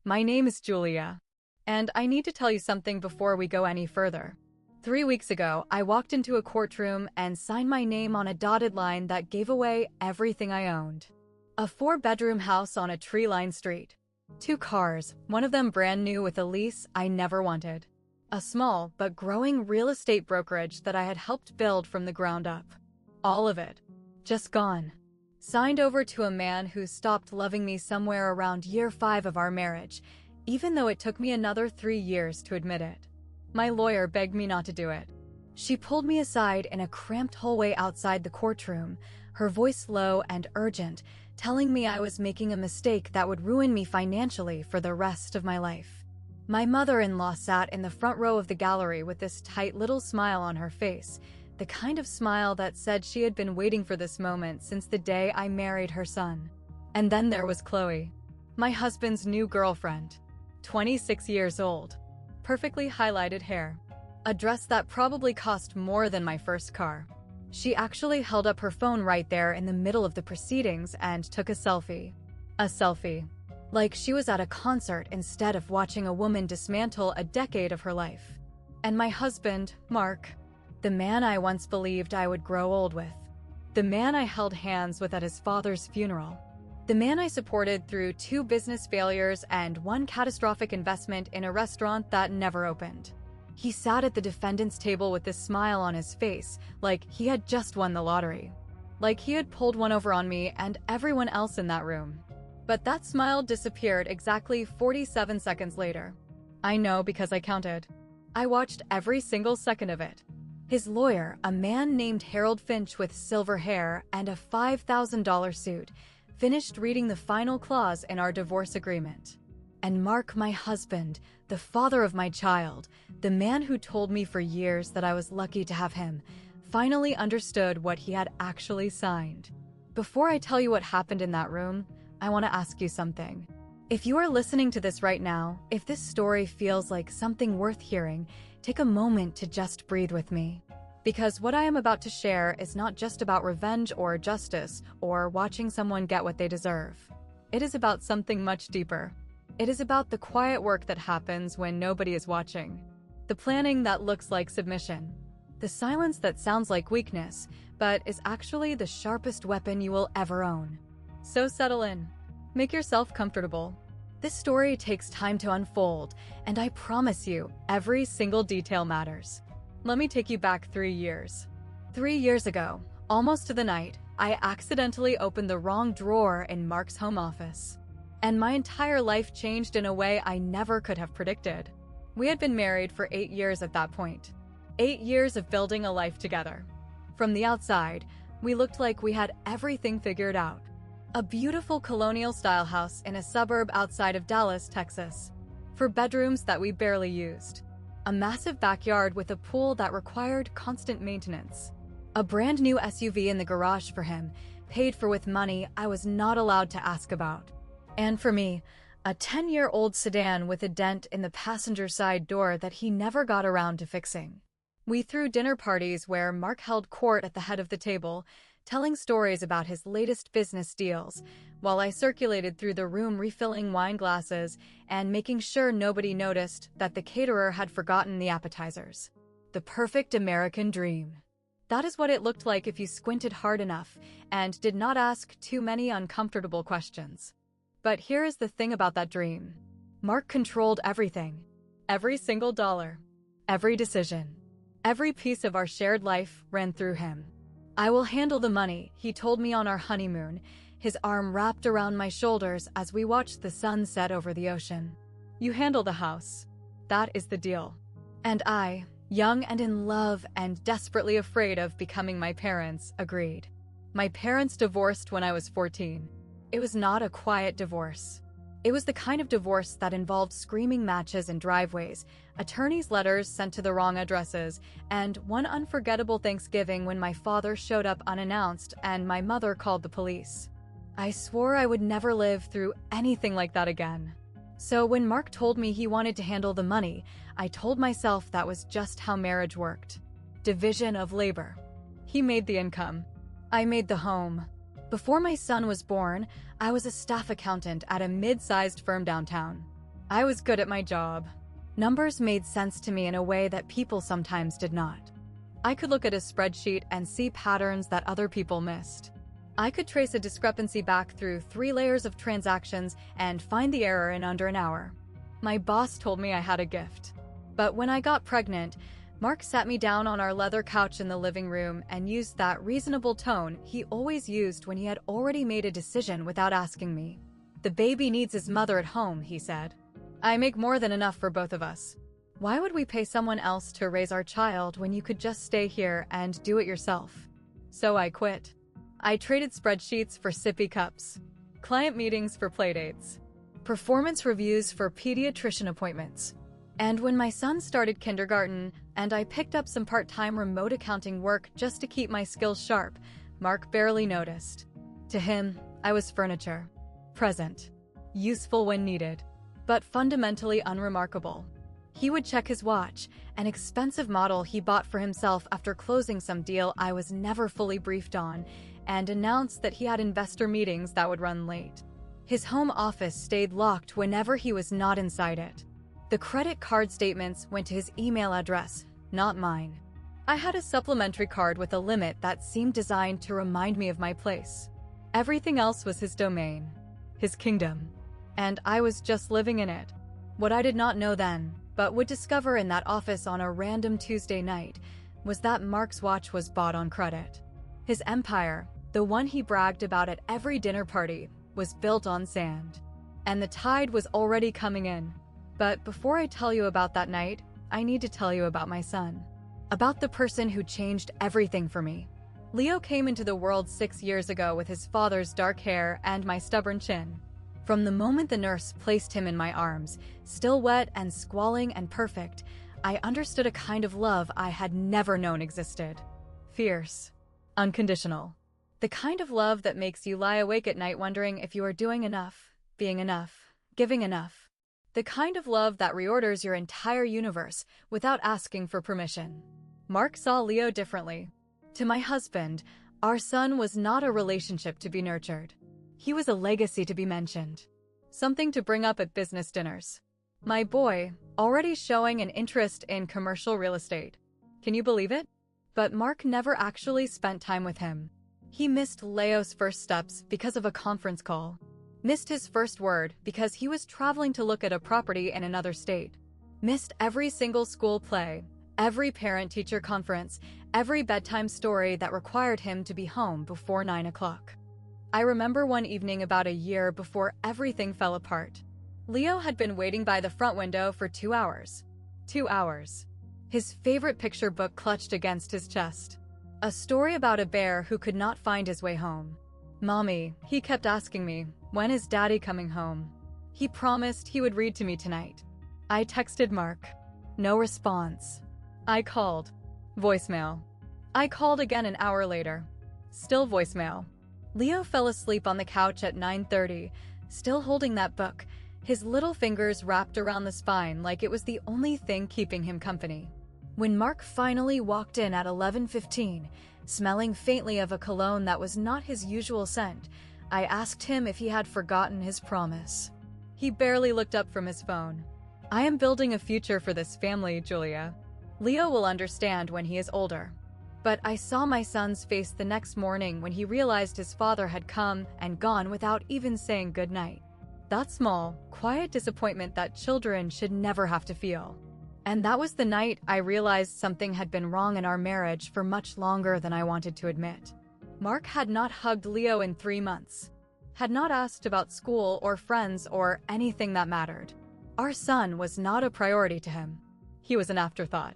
My name is Julia, and I need to tell you something before we go any further. 3 weeks ago, I walked into a courtroom and signed my name on a dotted line that gave away everything I owned. A 4-bedroom house on a tree-lined street. 2 cars, one of them brand new with a lease I never wanted. A small but growing real estate brokerage that I had helped build from the ground up. All of it. Just gone. Signed over to a man who stopped loving me somewhere around year 5 of our marriage, even though it took me another 3 years to admit it. My lawyer begged me not to do it. She pulled me aside in a cramped hallway outside the courtroom, her voice low and urgent, telling me I was making a mistake that would ruin me financially for the rest of my life. My mother-in-law sat in the front row of the gallery with this tight little smile on her face, the kind of smile that said she had been waiting for this moment since the day I married her son. And then there was Chloe, my husband's new girlfriend, 26 years old, perfectly highlighted hair, a dress that probably cost more than my first car. She actually held up her phone right there in the middle of the proceedings and took a selfie. A selfie. Like she was at a concert instead of watching a woman dismantle a decade of her life. And my husband, Mark, the man I once believed I would grow old with. The man I held hands with at his father's funeral. The man I supported through 2 business failures and 1 catastrophic investment in a restaurant that never opened. He sat at the defendant's table with this smile on his face, like he had just won the lottery. Like he had pulled one over on me and everyone else in that room. But that smile disappeared exactly 47 seconds later. I know because I counted. I watched every single second of it. His lawyer, a man named Harold Finch with silver hair and a $5,000 suit, finished reading the final clause in our divorce agreement. And Mark, my husband, the father of my child, the man who told me for years that I was lucky to have him, finally understood what he had actually signed. Before I tell you what happened in that room, I want to ask you something. If you are listening to this right now, if this story feels like something worth hearing, take a moment to just breathe with me. Because what I am about to share is not just about revenge or justice or watching someone get what they deserve. It is about something much deeper. It is about the quiet work that happens when nobody is watching. The planning that looks like submission. The silence that sounds like weakness, but is actually the sharpest weapon you will ever own. So settle in. Make yourself comfortable. This story takes time to unfold, and I promise you, every single detail matters. Let me take you back 3 years. 3 years ago, almost to the night, I accidentally opened the wrong drawer in Mark's home office. And my entire life changed in a way I never could have predicted. We had been married for 8 years at that point. 8 years of building a life together. From the outside, we looked like we had everything figured out. A beautiful colonial-style house in a suburb outside of Dallas, Texas. 4 bedrooms that we barely used. A massive backyard with a pool that required constant maintenance. A brand new SUV in the garage for him, paid for with money I was not allowed to ask about. And for me, a 10-year-old sedan with a dent in the passenger side door that he never got around to fixing. We threw dinner parties where Mark held court at the head of the table, telling stories about his latest business deals, while I circulated through the room refilling wine glasses and making sure nobody noticed that the caterer had forgotten the appetizers. The perfect American dream. That is what it looked like if you squinted hard enough and did not ask too many uncomfortable questions. But here is the thing about that dream. Mark controlled everything. Every single dollar. Every decision. Every piece of our shared life ran through him. I will handle the money, he told me on our honeymoon, his arm wrapped around my shoulders as we watched the sun set over the ocean. You handle the house. That is the deal. And I, young and in love and desperately afraid of becoming my parents, agreed. My parents divorced when I was 14. It was not a quiet divorce. It was the kind of divorce that involved screaming matches in driveways, attorneys' letters sent to the wrong addresses, and one unforgettable Thanksgiving when my father showed up unannounced and my mother called the police. I swore I would never live through anything like that again. So when Mark told me he wanted to handle the money, I told myself that was just how marriage worked. Division of labor. He made the income. I made the home. Before my son was born, I was a staff accountant at a mid-sized firm downtown. I was good at my job. Numbers made sense to me in a way that people sometimes did not. I could look at a spreadsheet and see patterns that other people missed. I could trace a discrepancy back through 3 layers of transactions and find the error in under an hour. My boss told me I had a gift. But when I got pregnant, Mark sat me down on our leather couch in the living room and used that reasonable tone he always used when he had already made a decision without asking me. "The baby needs his mother at home," he said. "I make more than enough for both of us. Why would we pay someone else to raise our child when you could just stay here and do it yourself?" So I quit. I traded spreadsheets for sippy cups, client meetings for playdates, performance reviews for pediatrician appointments. And when my son started kindergarten and I picked up some part-time remote accounting work just to keep my skills sharp, Mark barely noticed. To him, I was furniture. Present. Useful when needed. But fundamentally unremarkable. He would check his watch, an expensive model he bought for himself after closing some deal I was never fully briefed on, and announce that he had investor meetings that would run late. His home office stayed locked whenever he was not inside it. The credit card statements went to his email address, not mine. I had a supplementary card with a limit that seemed designed to remind me of my place. Everything else was his domain, his kingdom, and I was just living in it. What I did not know then, but would discover in that office on a random Tuesday night, was that Mark's watch was bought on credit. His empire, the one he bragged about at every dinner party, was built on sand. And the tide was already coming in. But before I tell you about that night, I need to tell you about my son. About the person who changed everything for me. Leo came into the world 6 years ago with his father's dark hair and my stubborn chin. From the moment the nurse placed him in my arms, still wet and squalling and perfect, I understood a kind of love I had never known existed. Fierce. Unconditional. The kind of love that makes you lie awake at night wondering if you are doing enough, being enough, giving enough. The kind of love that reorders your entire universe without asking for permission. Mark saw Leo differently. To my husband, our son was not a relationship to be nurtured. He was a legacy to be mentioned. Something to bring up at business dinners. My boy, already showing an interest in commercial real estate. Can you believe it? But Mark never actually spent time with him. He missed Leo's first steps because of a conference call. Missed his first word because he was traveling to look at a property in another state. Missed every single school play, every parent-teacher conference, every bedtime story that required him to be home before 9 o'clock. I remember one evening about a year before everything fell apart. Leo had been waiting by the front window for 2 hours. 2 hours. His favorite picture book clutched against his chest. A story about a bear who could not find his way home. "Mommy," he kept asking me, "when is Daddy coming home?" He promised he would read to me tonight. I texted Mark. No response. I called. Voicemail. I called again an hour later. Still voicemail. Leo fell asleep on the couch at 9:30, still holding that book, his little fingers wrapped around the spine like it was the only thing keeping him company. When Mark finally walked in at 11:15, smelling faintly of a cologne that was not his usual scent, I asked him if he had forgotten his promise. He barely looked up from his phone. "I am building a future for this family, Julia. Leo will understand when he is older." But I saw my son's face the next morning when he realized his father had come and gone without even saying goodnight. That small, quiet disappointment that children should never have to feel. And that was the night I realized something had been wrong in our marriage for much longer than I wanted to admit. Mark had not hugged Leo in 3 months. Had not asked about school or friends or anything that mattered. Our son was not a priority to him. He was an afterthought.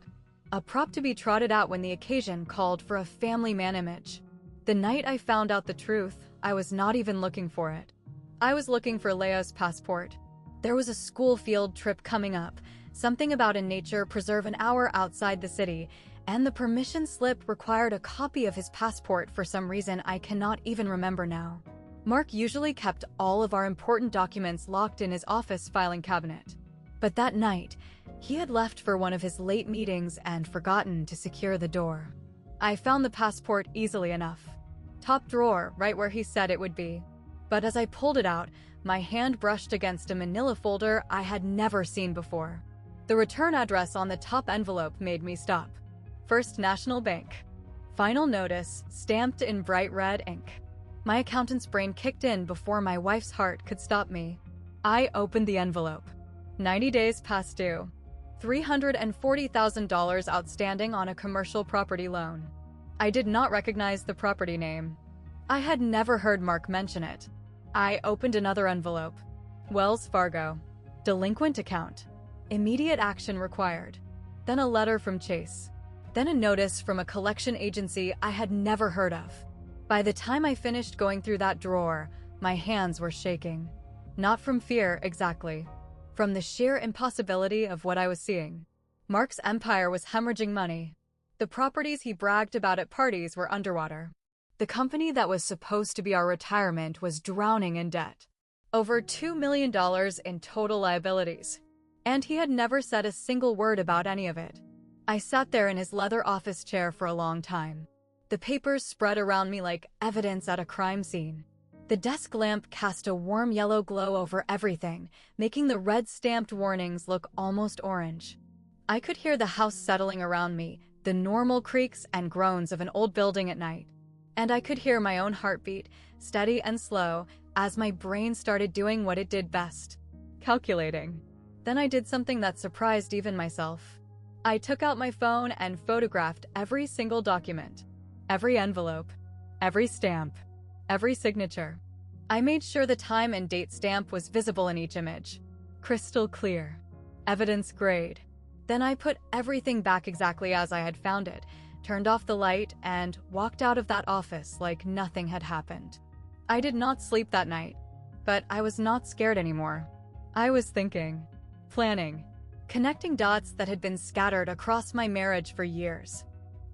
A prop to be trotted out when the occasion called for a family man image. The night I found out the truth, I was not even looking for it. I was looking for Leo's passport. There was a school field trip coming up, something about a nature preserve an hour outside the city, and the permission slip required a copy of his passport for some reason I cannot even remember now. Mark usually kept all of our important documents locked in his office filing cabinet. But that night, he had left for one of his late meetings and forgotten to secure the door. I found the passport easily enough. Top drawer, right where he said it would be. But as I pulled it out, My hand brushed against a manila folder I had never seen before. The return address on the top envelope made me stop. First National Bank. Final notice, stamped in bright red ink. My accountant's brain kicked in before my wife's heart could stop me. I opened the envelope. 90 days past due. $340,000 outstanding on a commercial property loan. I did not recognize the property name. I had never heard Mark mention it. I opened another envelope. Wells Fargo. Delinquent account. Immediate action required. Then a letter from Chase. Then a notice from a collection agency I had never heard of. By the time I finished going through that drawer, my hands were shaking. Not from fear, exactly. From the sheer impossibility of what I was seeing. Mark's empire was hemorrhaging money. The properties he bragged about at parties were underwater. The company that was supposed to be our retirement was drowning in debt. Over $2 million in total liabilities. And he had never said a single word about any of it. I sat there in his leather office chair for a long time. The papers spread around me like evidence at a crime scene. The desk lamp cast a warm yellow glow over everything, making the red-stamped warnings look almost orange. I could hear the house settling around me, the normal creaks and groans of an old building at night. And I could hear my own heartbeat, steady and slow, as my brain started doing what it did best. Calculating. Then I did something that surprised even myself. I took out my phone and photographed every single document. Every envelope. Every stamp. Every signature. I made sure the time and date stamp was visible in each image. Crystal clear. Evidence grade. Then I put everything back exactly as I had found it, turned off the light, and walked out of that office like nothing had happened. I did not sleep that night, but I was not scared anymore. I was thinking, planning, connecting dots that had been scattered across my marriage for years.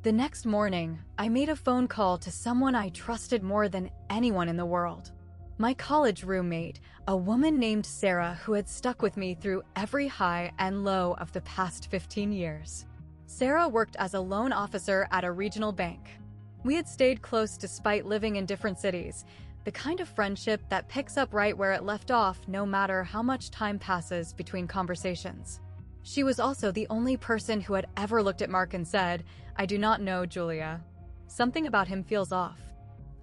The next morning, I made a phone call to someone I trusted more than anyone in the world. My college roommate, a woman named Sarah who had stuck with me through every high and low of the past 15 years. Sarah worked as a loan officer at a regional bank. We had stayed close despite living in different cities, the kind of friendship that picks up right where it left off no matter how much time passes between conversations. She was also the only person who had ever looked at Mark and said, "I do not know Julia. Something about him feels off."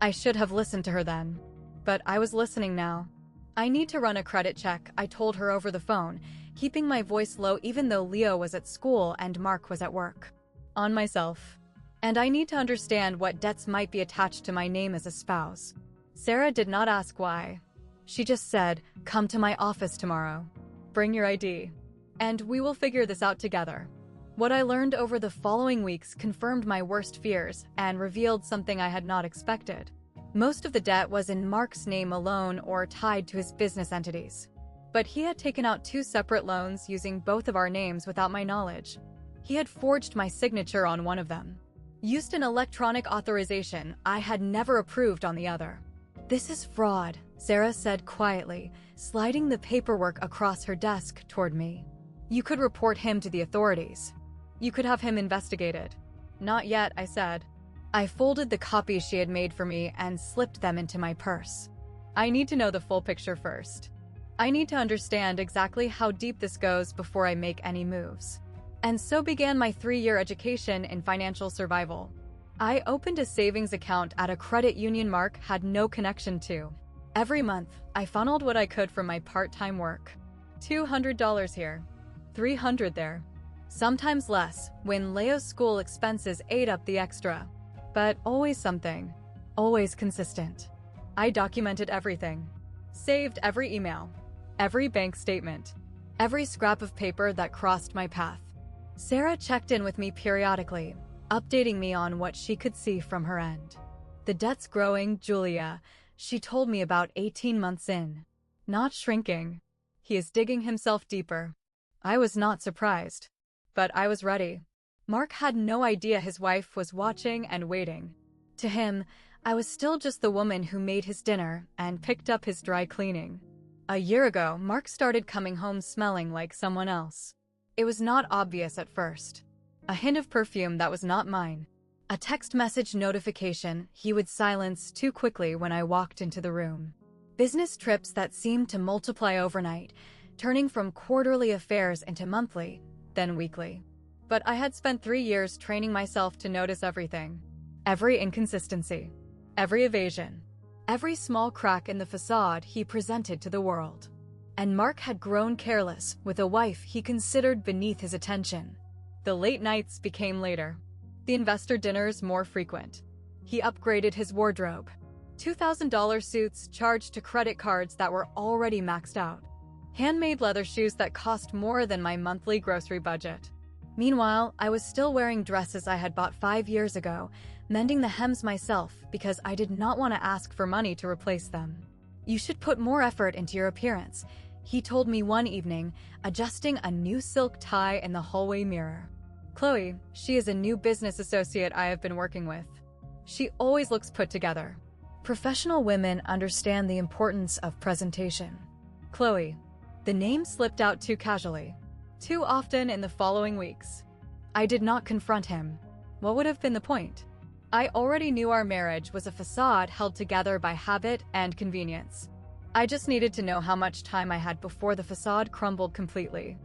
I should have listened to her then. But I was listening now. "I need to run a credit check," I told her over the phone, keeping my voice low even though Leo was at school and Mark was at work. "On myself. And I need to understand what debts might be attached to my name as a spouse." Sarah did not ask why. She just said, "Come to my office tomorrow. Bring your ID. And we will figure this out together." What I learned over the following weeks confirmed my worst fears and revealed something I had not expected. Most of the debt was in Mark's name alone or tied to his business entities. But he had taken out 2 separate loans using both of our names without my knowledge. He had forged my signature on one of them. Used an electronic authorization I had never approved on the other. "This is fraud," Sarah said quietly, sliding the paperwork across her desk toward me. "You could report him to the authorities. You could have him investigated." "Not yet," I said. I folded the copies she had made for me and slipped them into my purse. "I need to know the full picture first. I need to understand exactly how deep this goes before I make any moves." And so began my 3-year education in financial survival. I opened a savings account at a credit union Mark had no connection to. Every month, I funneled what I could from my part-time work. $200 here, $300 there. Sometimes less, when Leo's school expenses ate up the extra. But always something. Always consistent. I documented everything. Saved every email. Every bank statement. Every scrap of paper that crossed my path. Sarah checked in with me periodically, updating me on what she could see from her end. "The debt's growing, Julia," she told me about 18 months in. "Not shrinking. He is digging himself deeper." I was not surprised. But I was ready. Mark had no idea his wife was watching and waiting. To him, I was still just the woman who made his dinner and picked up his dry cleaning. A year ago, Mark started coming home smelling like someone else. It was not obvious at first. A hint of perfume that was not mine. A text message notification he would silence too quickly when I walked into the room. Business trips that seemed to multiply overnight, turning from quarterly affairs into monthly, then weekly. But I had spent 3 years training myself to notice everything. Every inconsistency, every evasion, every small crack in the facade he presented to the world. And Mark had grown careless with a wife he considered beneath his attention. The late nights became later, the investor dinners more frequent. He upgraded his wardrobe. $2,000 suits charged to credit cards that were already maxed out. Handmade leather shoes that cost more than my monthly grocery budget. Meanwhile, I was still wearing dresses I had bought 5 years ago, mending the hems myself because I did not want to ask for money to replace them. "You should put more effort into your appearance," he told me one evening, adjusting a new silk tie in the hallway mirror. "Chloe, she is a new business associate I have been working with. She always looks put together." Professional women understand the importance of presentation. Chloe. The name slipped out too casually, too often in the following weeks. I did not confront him. What would have been the point? I already knew our marriage was a facade held together by habit and convenience. I just needed to know how much time I had before the facade crumbled completely.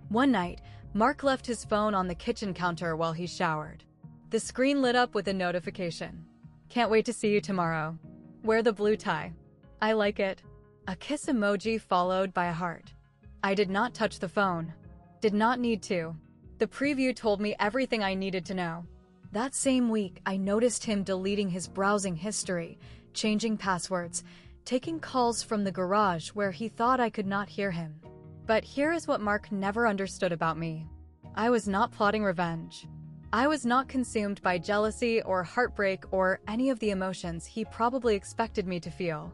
One night, Mark left his phone on the kitchen counter while he showered. The screen lit up with a notification. "Can't wait to see you tomorrow. Wear the blue tie. I like it." A kiss emoji followed by a heart. I did not touch the phone. Did not need to. The preview told me everything I needed to know. That same week, I noticed him deleting his browsing history, changing passwords, taking calls from the garage where he thought I could not hear him. But here is what Mark never understood about me. I was not plotting revenge. I was not consumed by jealousy or heartbreak or any of the emotions he probably expected me to feel.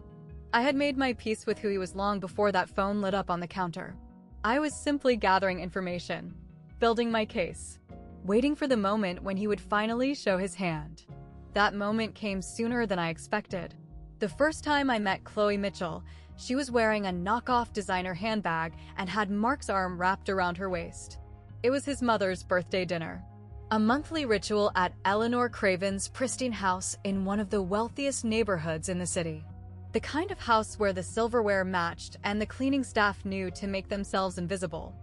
I had made my peace with who he was long before that phone lit up on the counter. I was simply gathering information, building my case, waiting for the moment when he would finally show his hand. That moment came sooner than I expected. The first time I met Chloe Mitchell, she was wearing a knockoff designer handbag and had Mark's arm wrapped around her waist. It was his mother's birthday dinner. A monthly ritual at Eleanor Craven's pristine house in one of the wealthiest neighborhoods in the city. The kind of house where the silverware matched and the cleaning staff knew to make themselves invisible.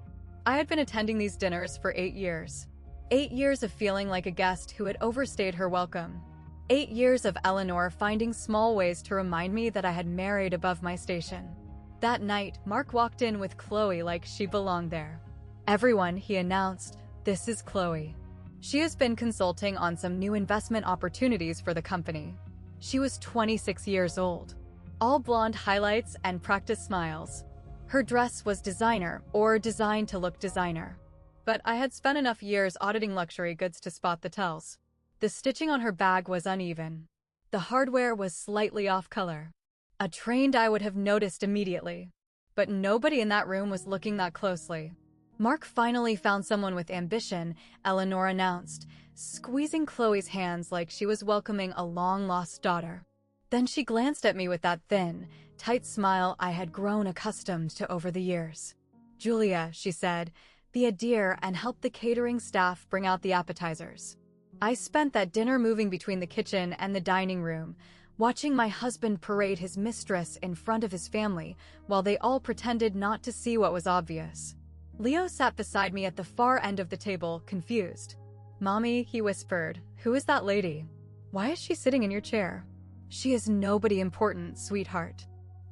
I had been attending these dinners for 8 years. 8 years of feeling like a guest who had overstayed her welcome. 8 years of Eleanor finding small ways to remind me that I had married above my station. That night, Mark walked in with Chloe like she belonged there. "Everyone," he announced, "this is Chloe. She has been consulting on some new investment opportunities for the company." She was 26 years old. All blonde highlights and practiced smiles. Her dress was designer or designed to look designer. But I had spent enough years auditing luxury goods to spot the tells. The stitching on her bag was uneven. The hardware was slightly off color. A trained eye would have noticed immediately. But nobody in that room was looking that closely. "Mark finally found someone with ambition," Eleanor announced, squeezing Chloe's hands like she was welcoming a long-lost daughter. Then she glanced at me with that thin, tight smile I had grown accustomed to over the years. "Julia," she said, "be a dear and help the catering staff bring out the appetizers." I spent that dinner moving between the kitchen and the dining room, watching my husband parade his mistress in front of his family while they all pretended not to see what was obvious. Leo sat beside me at the far end of the table, confused. "Mommy," he whispered, "who is that lady? Why is she sitting in your chair?" "She is nobody important, sweetheart."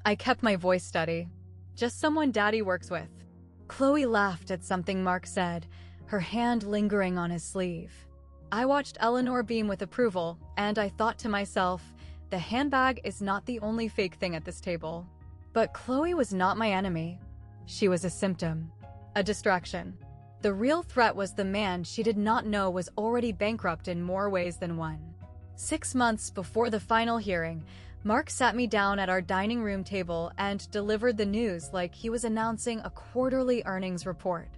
I kept my voice steady. "Just someone Daddy works with." Chloe laughed at something Mark said, her hand lingering on his sleeve. I watched Eleanor beam with approval, and I thought to myself, the handbag is not the only fake thing at this table. But Chloe was not my enemy. She was a symptom, a distraction. The real threat was the man she did not know was already bankrupt in more ways than one. 6 months before the final hearing, Mark sat me down at our dining room table and delivered the news like he was announcing a quarterly earnings report.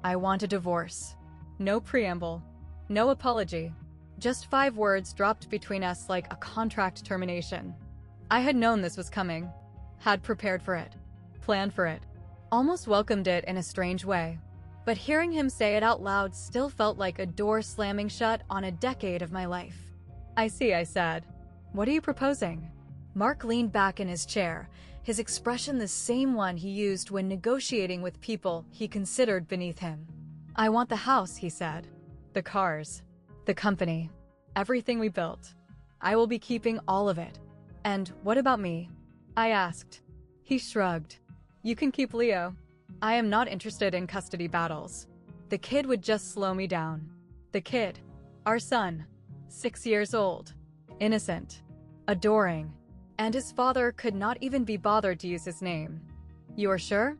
I want a divorce. No preamble. No apology. Just 5 words dropped between us like a contract termination. I had known this was coming. Had prepared for it. Planned for it. Almost welcomed it in a strange way. But hearing him say it out loud still felt like a door slamming shut on a decade of my life. "I see," I said. "What are you proposing?" Mark leaned back in his chair, his expression the same one he used when negotiating with people he considered beneath him. "I want the house," he said. "The cars. The company. Everything we built. I will be keeping all of it." "And what about me?" I asked. He shrugged. "You can keep Leo. I am not interested in custody battles. The kid would just slow me down." The kid. Our son. 6 years old. Innocent. Adoring. And his father could not even be bothered to use his name. "You are sure?"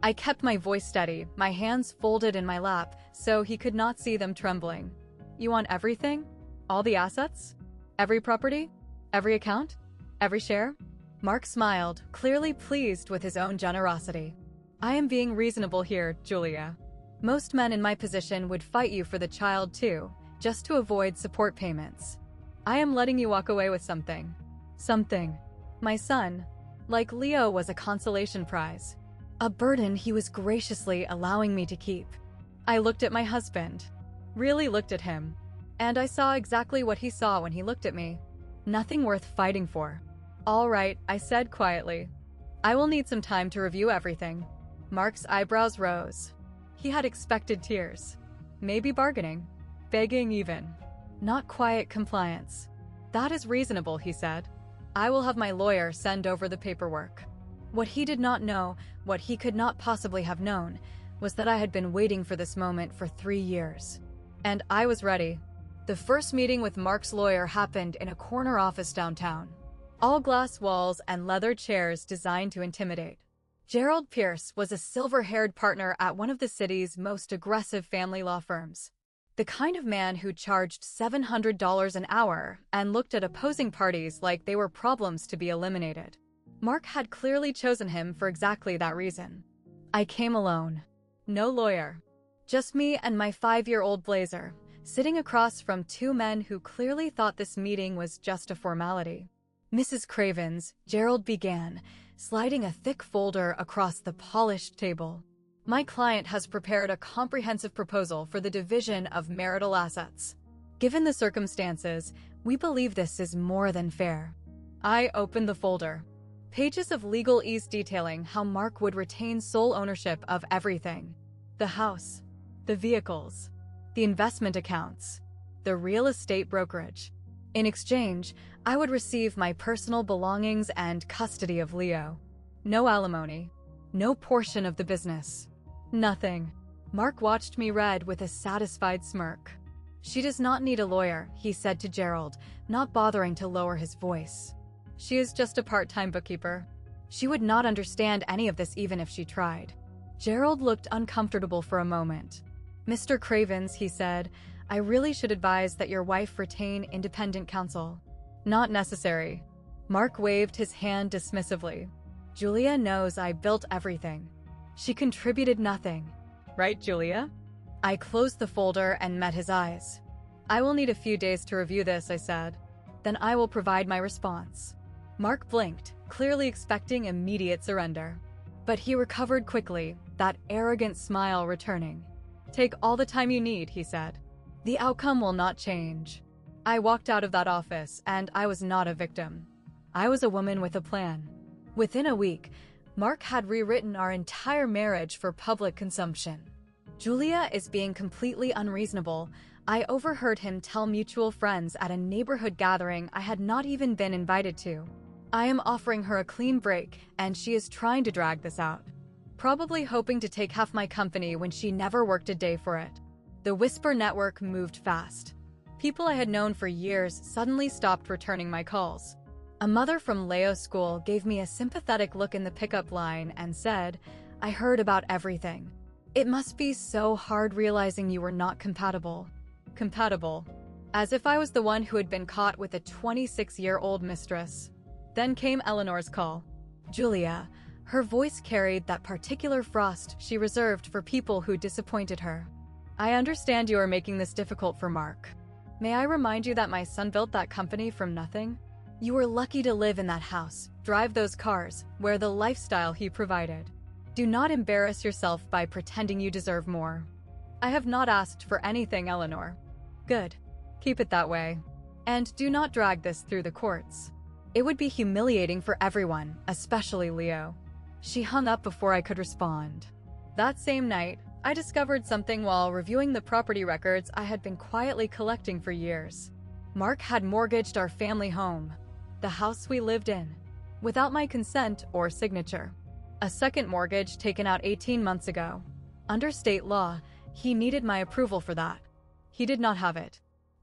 I kept my voice steady, my hands folded in my lap, so he could not see them trembling. "You want everything? All the assets? Every property? Every account? Every share?" Mark smiled, clearly pleased with his own generosity. "I am being reasonable here, Julia. Most men in my position would fight you for the child too, just to avoid support payments. I am letting you walk away with something. Something. My son, like Leo, was a consolation prize. A burden he was graciously allowing me to keep." I looked at my husband. Really looked at him. And I saw exactly what he saw when he looked at me. Nothing worth fighting for. "All right," I said quietly. "I will need some time to review everything." Mark's eyebrows rose. He had expected tears. Maybe bargaining. Begging even. Not quiet compliance. "That is reasonable," he said. "I will have my lawyer send over the paperwork." What he did not know, what he could not possibly have known, was that I had been waiting for this moment for 3 years. And I was ready. The first meeting with Mark's lawyer happened in a corner office downtown. All glass walls and leather chairs designed to intimidate. Gerald Pierce was a silver-haired partner at one of the city's most aggressive family law firms. The kind of man who charged $700 an hour and looked at opposing parties like they were problems to be eliminated. Mark had clearly chosen him for exactly that reason. I came alone. No lawyer. Just me and my 5-year-old Blazer, sitting across from 2 men who clearly thought this meeting was just a formality. "Mrs. Cravens," Gerald began, sliding a thick folder across the polished table. "My client has prepared a comprehensive proposal for the division of marital assets. Given the circumstances, we believe this is more than fair." I opened the folder. Pages of legalese detailing how Mark would retain sole ownership of everything. The house, the vehicles, the investment accounts, the real estate brokerage. In exchange, I would receive my personal belongings and custody of Leo. No alimony. No portion of the business. Nothing. Mark watched me read with a satisfied smirk. "She does not need a lawyer," he said to Gerald, not bothering to lower his voice. "She is just a part-time bookkeeper. She would not understand any of this even if she tried." Gerald looked uncomfortable for a moment. "Mr. Cravens," he said, "I really should advise that your wife retain independent counsel." "Not necessary." Mark waved his hand dismissively. "Julia knows I built everything. She contributed nothing. Right, Julia?" I closed the folder and met his eyes. "I will need a few days to review this," I said. "Then I will provide my response." Mark blinked, clearly expecting immediate surrender. But he recovered quickly, that arrogant smile returning. "Take all the time you need," he said. "The outcome will not change." I walked out of that office, and I was not a victim. I was a woman with a plan. Within a week, Mark had rewritten our entire marriage for public consumption. "Julia is being completely unreasonable," I overheard him tell mutual friends at a neighborhood gathering I had not even been invited to. "I am offering her a clean break, and she is trying to drag this out. Probably hoping to take half my company when she never worked a day for it." The Whisper network moved fast. People I had known for years suddenly stopped returning my calls. A mother from Leo school gave me a sympathetic look in the pickup line and said, "I heard about everything. It must be so hard realizing you were not compatible." Compatible. As if I was the one who had been caught with a 26-year-old mistress. Then came Eleanor's call. Julia. Her voice carried that particular frost she reserved for people who disappointed her. "I understand you are making this difficult for Mark. May I remind you that my son built that company from nothing? You were lucky to live in that house, drive those cars, wear the lifestyle he provided. Do not embarrass yourself by pretending you deserve more." "I have not asked for anything, Eleanor." "Good. Keep it that way. And do not drag this through the courts. It would be humiliating for everyone, especially Leo. She hung up before I could respond. That same night, I discovered something while reviewing the property records I had been quietly collecting for years. Mark had mortgaged our family home, the house we lived in, without my consent or signature. A second mortgage taken out 18 months ago. Under state law, he needed my approval for that. He did not have it.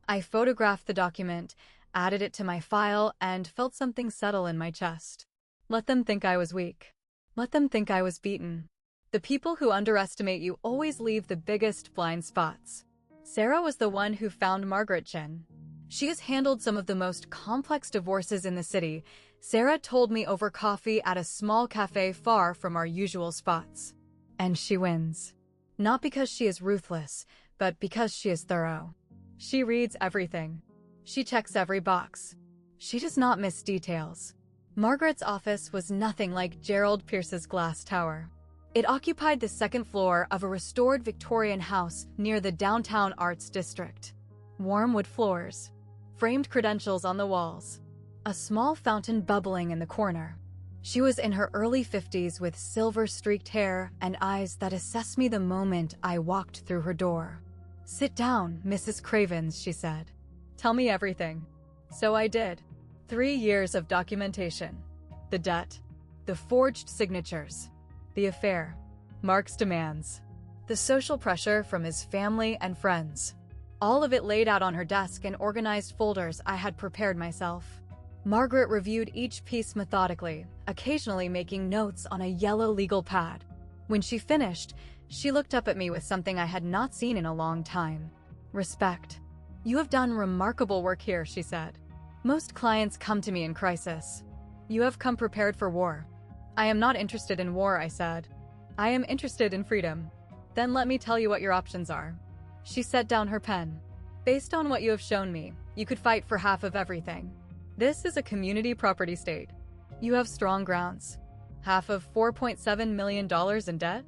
I photographed the document, added it to my file, and felt something settle in my chest. Let them think I was weak. Let them think I was beaten. The people who underestimate you always leave the biggest blind spots. Sarah was the one who found Margaret Chin. She has handled some of the most complex divorces in the city. Sarah told me over coffee at a small cafe far from our usual spots. And she wins. Not because she is ruthless, but because she is thorough. She reads everything. She checks every box. She does not miss details. Margaret's office was nothing like Gerald Pierce's glass tower. It occupied the second floor of a restored Victorian house near the downtown arts district. Warm wood floors, framed credentials on the walls, a small fountain bubbling in the corner. She was in her early 50s with silver-streaked hair and eyes that assessed me the moment I walked through her door. "Sit down, Mrs. Cravens," she said. "Tell me everything." So I did. 3 years of documentation. The debt. The forged signatures. The affair. Mark's demands. The social pressure from his family and friends. All of it laid out on her desk in organized folders I had prepared myself. Margaret reviewed each piece methodically, occasionally making notes on a yellow legal pad. When she finished, she looked up at me with something I had not seen in a long time. Respect. "You have done remarkable work here," she said. "Most clients come to me in crisis. You have come prepared for war." "I am not interested in war," I said. "I am interested in freedom." "Then let me tell you what your options are." She set down her pen. "Based on what you have shown me, you could fight for half of everything. This is a community property state. You have strong grounds. Half of $4.7 million in debt?"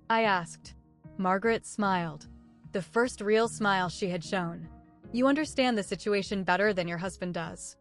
I asked. Margaret smiled. The first real smile she had shown. "You understand the situation better than your husband does."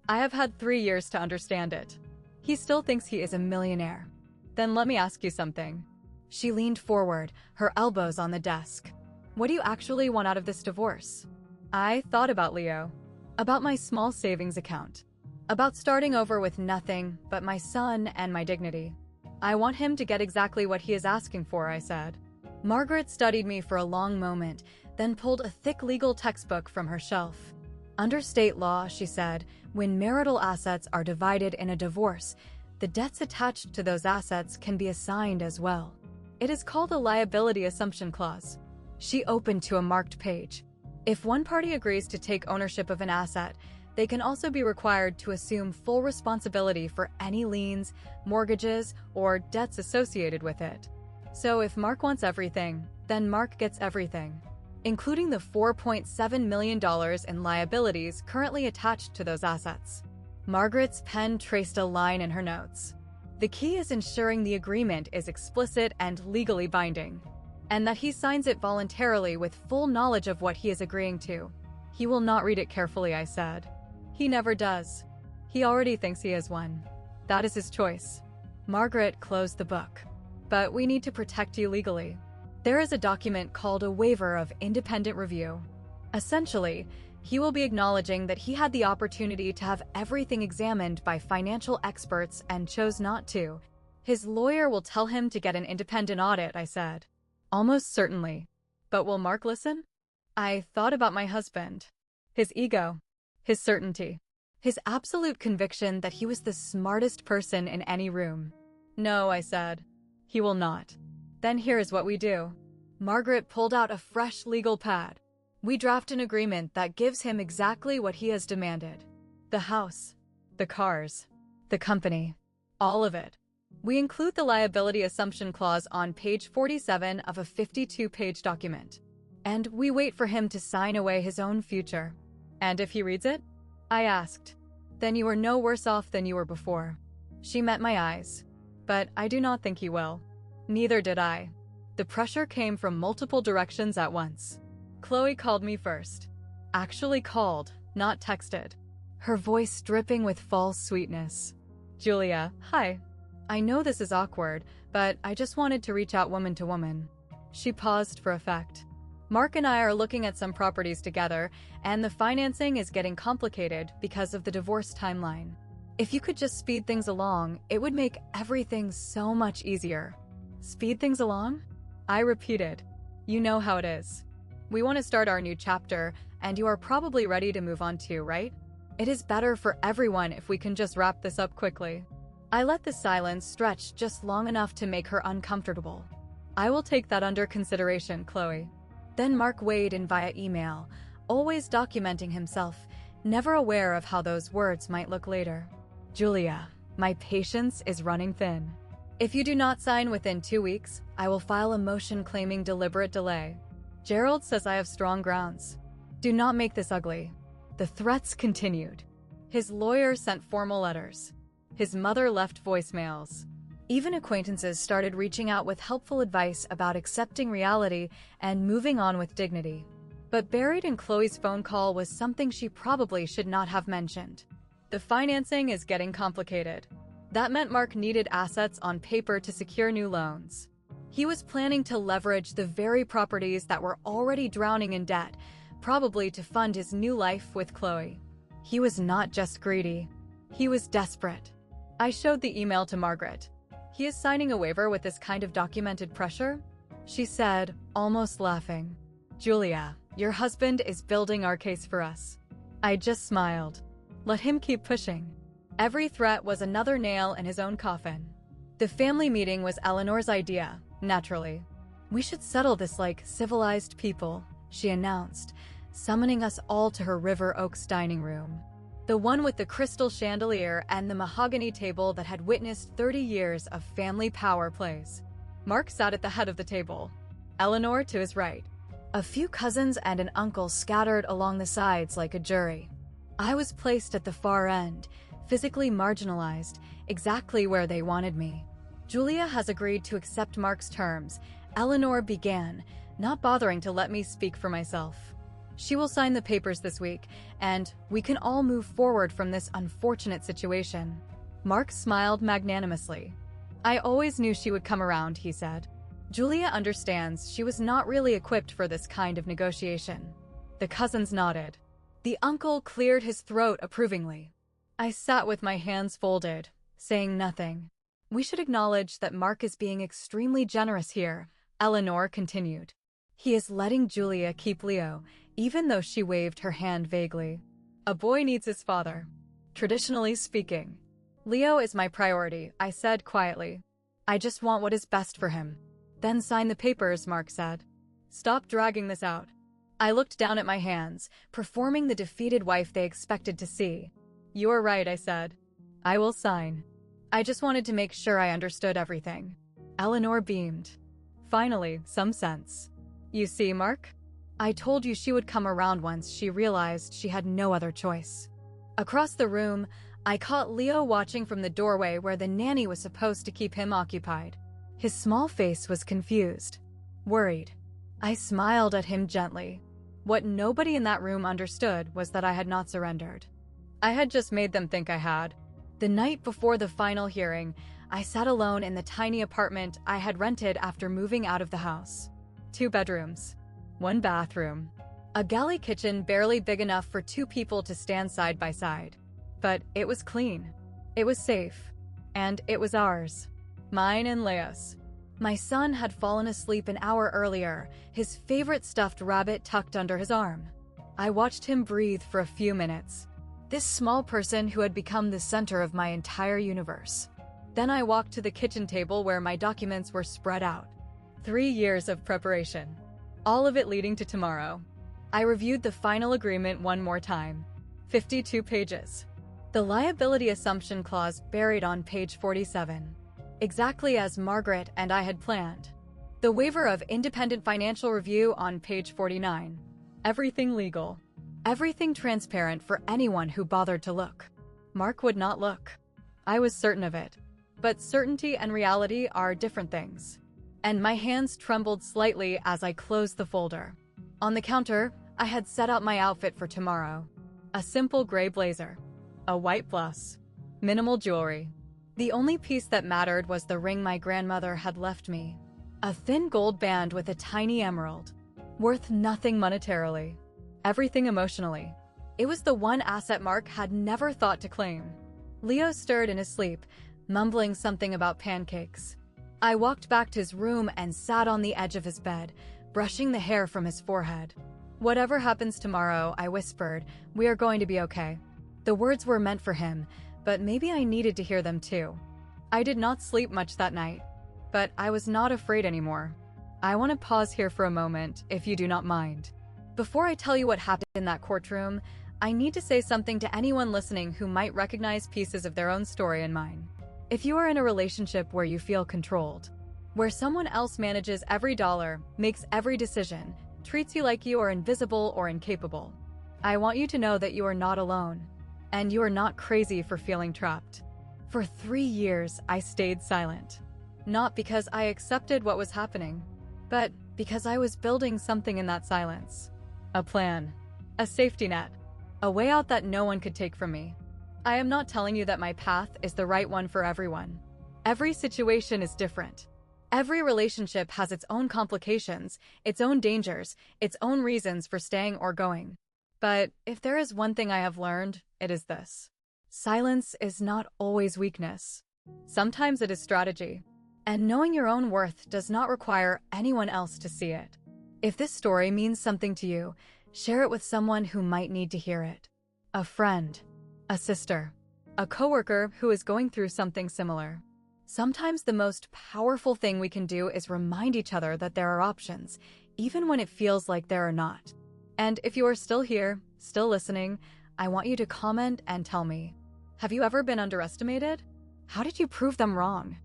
"I have had 3 years to understand it. He still thinks he is a millionaire." "Then let me ask you something." She leaned forward, her elbows on the desk. "What do you actually want out of this divorce?" I thought about Leo. About my small savings account. About starting over with nothing but my son and my dignity. "I want him to get exactly what he is asking for," I said. Margaret studied me for a long moment, then pulled a thick legal textbook from her shelf. "Under state law," she said, "when marital assets are divided in a divorce, the debts attached to those assets can be assigned as well. It is called a liability assumption clause." She opened to a marked page. If one party agrees to take ownership of an asset, they can also be required to assume full responsibility for any liens, mortgages, or debts associated with it. So if Mark wants everything, then Mark gets everything, including the $4.7 million in liabilities currently attached to those assets. Margaret's pen traced a line in her notes. "The key is ensuring the agreement is explicit and legally binding, and that he signs it voluntarily with full knowledge of what he is agreeing to. He will not read it carefully," I said. "He never does. He already thinks he is one. That is his choice." Margaret closed the book. "But we need to protect you legally. There is a document called a waiver of independent review. Essentially, he will be acknowledging that he had the opportunity to have everything examined by financial experts and chose not to. His lawyer will tell him to get an independent audit," I said. "Almost certainly. But will Mark listen?" I thought about my husband. His ego. His certainty. His absolute conviction that he was the smartest person in any room. "No," I said. "He will not." "Then here is what we do." Margaret pulled out a fresh legal pad. "We draft an agreement that gives him exactly what he has demanded. The house, the cars, the company, all of it. We include the liability assumption clause on page 47 of a 52-page document. And we wait for him to sign away his own future." "And if he reads it?" I asked. "Then you are no worse off than you were before." She met my eyes. "But I do not think he will." Neither did I. The pressure came from multiple directions at once. Chloe called me first. Actually called, not texted. her voice dripping with false sweetness. Julia, hi. I know this is awkward, but I just wanted to reach out woman to woman. She paused for effect. Mark and I are looking at some properties together, and the financing is getting complicated because of the divorce timeline. If you could just speed things along, it would make everything so much easier. Speed things along? I repeated. You know how it is. We want to start our new chapter, and you are probably ready to move on too, right? It is better for everyone if we can just wrap this up quickly. I let the silence stretch just long enough to make her uncomfortable. I will take that under consideration, Chloe. Then Mark weighed in via email, always documenting himself, never aware of how those words might look later. Julia, my patience is running thin. If you do not sign within 2 weeks, I will file a motion claiming deliberate delay. Gerald says I have strong grounds. Do not make this ugly. The threats continued. His lawyer sent formal letters. His mother left voicemails. Even acquaintances started reaching out with helpful advice about accepting reality and moving on with dignity. But buried in Chloe's phone call was something she probably should not have mentioned. The financing is getting complicated. That meant Mark needed assets on paper to secure new loans. He was planning to leverage the very properties that were already drowning in debt, probably to fund his new life with Chloe. He was not just greedy. He was desperate. I showed the email to Margaret. He is signing a waiver with this kind of documented pressure? She said, almost laughing. Julia, your husband is building our case for us. I just smiled. Let him keep pushing. Every threat was another nail in his own coffin. The family meeting was Eleanor's idea, naturally. We should settle this like civilized people, she announced, summoning us all to her River Oaks dining room. The one with the crystal chandelier and the mahogany table that had witnessed 30 years of family power plays. Mark sat at the head of the table, Eleanor to his right. A few cousins and an uncle scattered along the sides like a jury. I was placed at the far end, physically marginalized, exactly where they wanted me. Julia has agreed to accept Mark's terms, Eleanor began, not bothering to let me speak for myself. She will sign the papers this week, and we can all move forward from this unfortunate situation. Mark smiled magnanimously. I always knew she would come around, he said. Julia understands she was not really equipped for this kind of negotiation. The cousins nodded. The uncle cleared his throat approvingly. I sat with my hands folded, saying nothing. We should acknowledge that Mark is being extremely generous here, Eleanor continued. He is letting Julia keep Leo, even though she waved her hand vaguely. A boy needs his father. Traditionally speaking. Leo is my priority, I said quietly. I just want what is best for him. Then sign the papers, Mark said. Stop dragging this out. I looked down at my hands, performing the defeated wife they expected to see. You are right, I said. I will sign. I just wanted to make sure I understood everything. Eleanor beamed. Finally, some sense. You see, Mark? I told you she would come around once she realized she had no other choice. Across the room, I caught Leo watching from the doorway where the nanny was supposed to keep him occupied. His small face was confused, worried. I smiled at him gently. What nobody in that room understood was that I had not surrendered. I had just made them think I had. The night before the final hearing, I sat alone in the tiny apartment I had rented after moving out of the house. 2 bedrooms. 1 bathroom. A galley kitchen barely big enough for 2 people to stand side by side. But it was clean. It was safe. And it was ours. Mine and Leo's. My son had fallen asleep an hour earlier, his favorite stuffed rabbit tucked under his arm. I watched him breathe for a few minutes. This small person who had become the center of my entire universe. Then I walked to the kitchen table where my documents were spread out. 3 years of preparation. All of it leading to tomorrow. I reviewed the final agreement one more time. 52 pages. The liability assumption clause buried on page 47. Exactly as Margaret and I had planned. The waiver of independent financial review on page 49. Everything legal. Everything transparent for anyone who bothered to look. Mark would not look. I was certain of it. But certainty and reality are different things. And my hands trembled slightly as I closed the folder. On the counter, I had set out my outfit for tomorrow. A simple gray blazer. A white blouse. Minimal jewelry. The only piece that mattered was the ring my grandmother had left me. A thin gold band with a tiny emerald. Worth nothing monetarily. Everything emotionally. It was the one asset Mark had never thought to claim. Leo stirred in his sleep, mumbling something about pancakes. I walked back to his room and sat on the edge of his bed, brushing the hair from his forehead. "Whatever happens tomorrow," I whispered, "we are going to be okay." The words were meant for him, but maybe I needed to hear them too. I did not sleep much that night, but I was not afraid anymore. I want to pause here for a moment, if you do not mind. Before I tell you what happened in that courtroom, I need to say something to anyone listening who might recognize pieces of their own story in mine. If you are in a relationship where you feel controlled, where someone else manages every dollar, makes every decision, treats you like you are invisible or incapable, I want you to know that you are not alone, and you are not crazy for feeling trapped. For 3 years, I stayed silent. Not because I accepted what was happening, but because I was building something in that silence. A plan. A safety net. A way out that no one could take from me. I am not telling you that my path is the right one for everyone. Every situation is different. Every relationship has its own complications, its own dangers, its own reasons for staying or going. But if there is one thing I have learned, it is this. Silence is not always weakness. Sometimes it is strategy. And knowing your own worth does not require anyone else to see it. If this story means something to you, share it with someone who might need to hear it. A friend, a sister, a coworker who is going through something similar. Sometimes the most powerful thing we can do is remind each other that there are options, even when it feels like there are not. And if you are still here, still listening, I want you to comment and tell me. Have you ever been underestimated? How did you prove them wrong?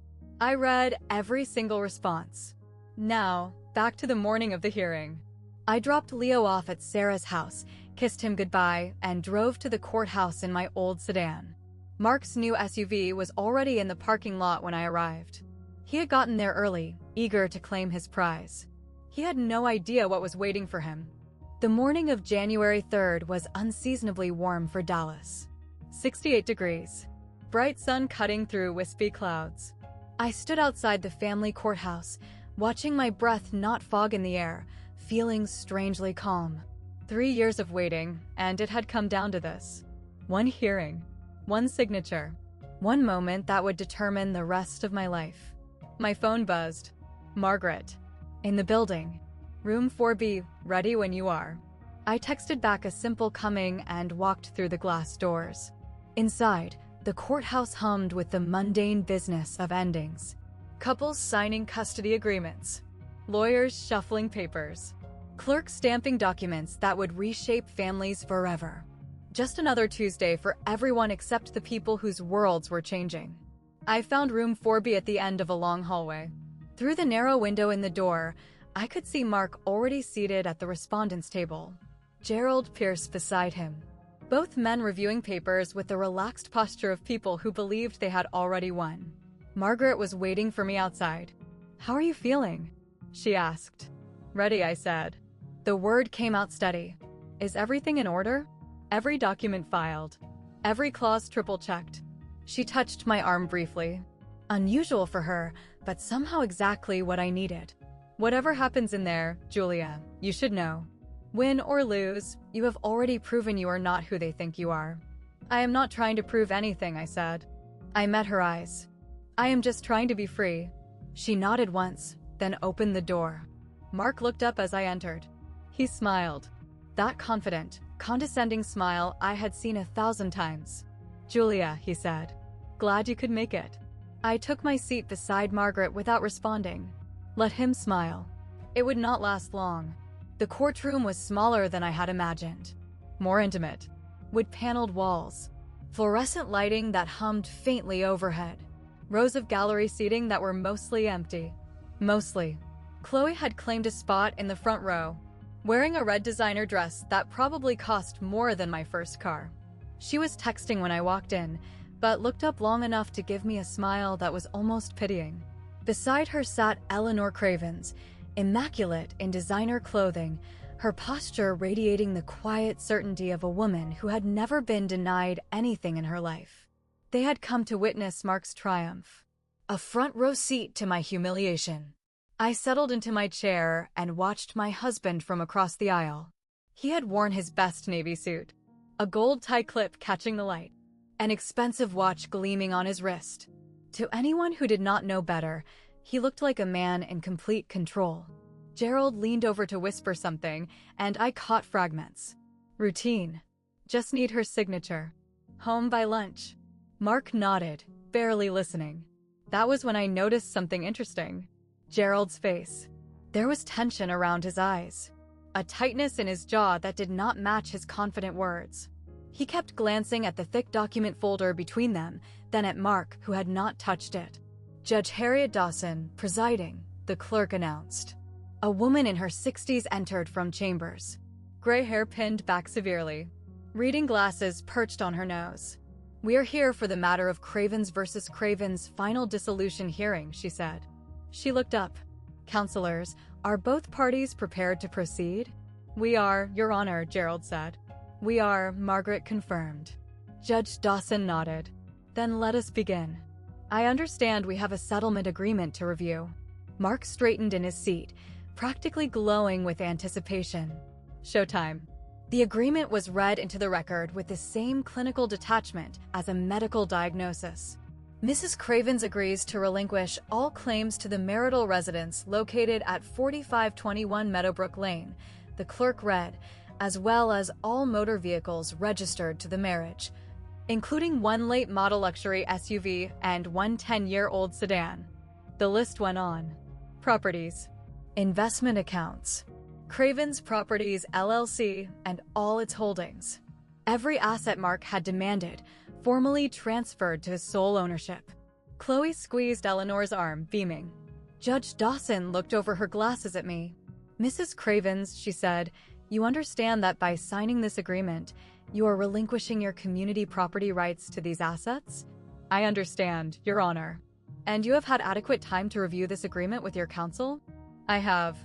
I read every single response. Now, back to the morning of the hearing. I dropped Leo off at Sarah's house, kissed him goodbye, and drove to the courthouse in my old sedan. Mark's new SUV was already in the parking lot when I arrived. He had gotten there early, eager to claim his prize. He had no idea what was waiting for him. The morning of January 3rd was unseasonably warm for Dallas. 68 degrees. Bright sun cutting through wispy clouds. I stood outside the family courthouse, watching my breath not fog in the air, feeling strangely calm. 3 years of waiting, and it had come down to this. One hearing, one signature, one moment that would determine the rest of my life. My phone buzzed. Margaret. In the building. Room 4B, ready when you are. I texted back a simple coming and walked through the glass doors. Inside, the courthouse hummed with the mundane business of endings. Couples signing custody agreements. Lawyers shuffling papers. Clerks stamping documents that would reshape families forever. Just another Tuesday for everyone except the people whose worlds were changing. I found room 4B at the end of a long hallway. Through the narrow window in the door, I could see Mark already seated at the respondent's table. Gerald Pierce beside him. Both men reviewing papers with the relaxed posture of people who believed they had already won. Margaret was waiting for me outside. "How are you feeling?" she asked. "Ready," I said. The word came out steady. "Is everything in order?" Every document filed. Every clause triple-checked. She touched my arm briefly. Unusual for her, but somehow exactly what I needed. "Whatever happens in there, Julia, you should know. Win or lose, you have already proven you are not who they think you are." "I am not trying to prove anything," I said. I met her eyes. "I am just trying to be free." She nodded once, then opened the door. Mark looked up as I entered. He smiled. That confident, condescending smile I had seen 1,000 times. "Julia," he said. "Glad you could make it." I took my seat beside Margaret without responding. Let him smile. It would not last long. The courtroom was smaller than I had imagined. More intimate. Wood-paneled walls. Fluorescent lighting that hummed faintly overhead. Rows of gallery seating that were mostly empty. Mostly. Chloe had claimed a spot in the front row, wearing a red designer dress that probably cost more than my first car. She was texting when I walked in, but looked up long enough to give me a smile that was almost pitying. Beside her sat Eleanor Cravens, immaculate in designer clothing, her posture radiating the quiet certainty of a woman who had never been denied anything in her life. They had come to witness Mark's triumph, a front-row seat to my humiliation. I settled into my chair and watched my husband from across the aisle. He had worn his best navy suit, a gold tie clip catching the light, an expensive watch gleaming on his wrist. To anyone who did not know better, he looked like a man in complete control. Gerald leaned over to whisper something, and I caught fragments. Routine. Just need her signature. Home by lunch. Mark nodded, barely listening. That was when I noticed something interesting. Gerald's face. There was tension around his eyes, a tightness in his jaw that did not match his confident words. He kept glancing at the thick document folder between them, then at Mark, who had not touched it. Judge Harriet Dawson, presiding, the clerk announced. A woman in her 60s entered from chambers. Gray hair pinned back severely. Reading glasses perched on her nose. "We are here for the matter of Cravens versus Cravens final dissolution hearing," she said. She looked up. "Counselors, are both parties prepared to proceed?" "We are, Your Honor," Gerald said. "We are," Margaret confirmed. Judge Dawson nodded. "Then let us begin. I understand we have a settlement agreement to review." Mark straightened in his seat, practically glowing with anticipation. Showtime. The agreement was read into the record with the same clinical detachment as a medical diagnosis. Mrs. Cravens agrees to relinquish all claims to the marital residence located at 4521 Meadowbrook Lane, the clerk read, as well as all motor vehicles registered to the marriage, including one late model luxury SUV and one 10-year-old sedan. The list went on. Properties. Investment accounts. Cravens Properties LLC and all its holdings. Every asset Mark had demanded, formally transferred to his sole ownership. Chloe squeezed Eleanor's arm, beaming. Judge Dawson looked over her glasses at me. "Mrs. Cravens," she said, "you understand that by signing this agreement, you are relinquishing your community property rights to these assets?" "I understand, Your Honor." "And you have had adequate time to review this agreement with your counsel?" "I have."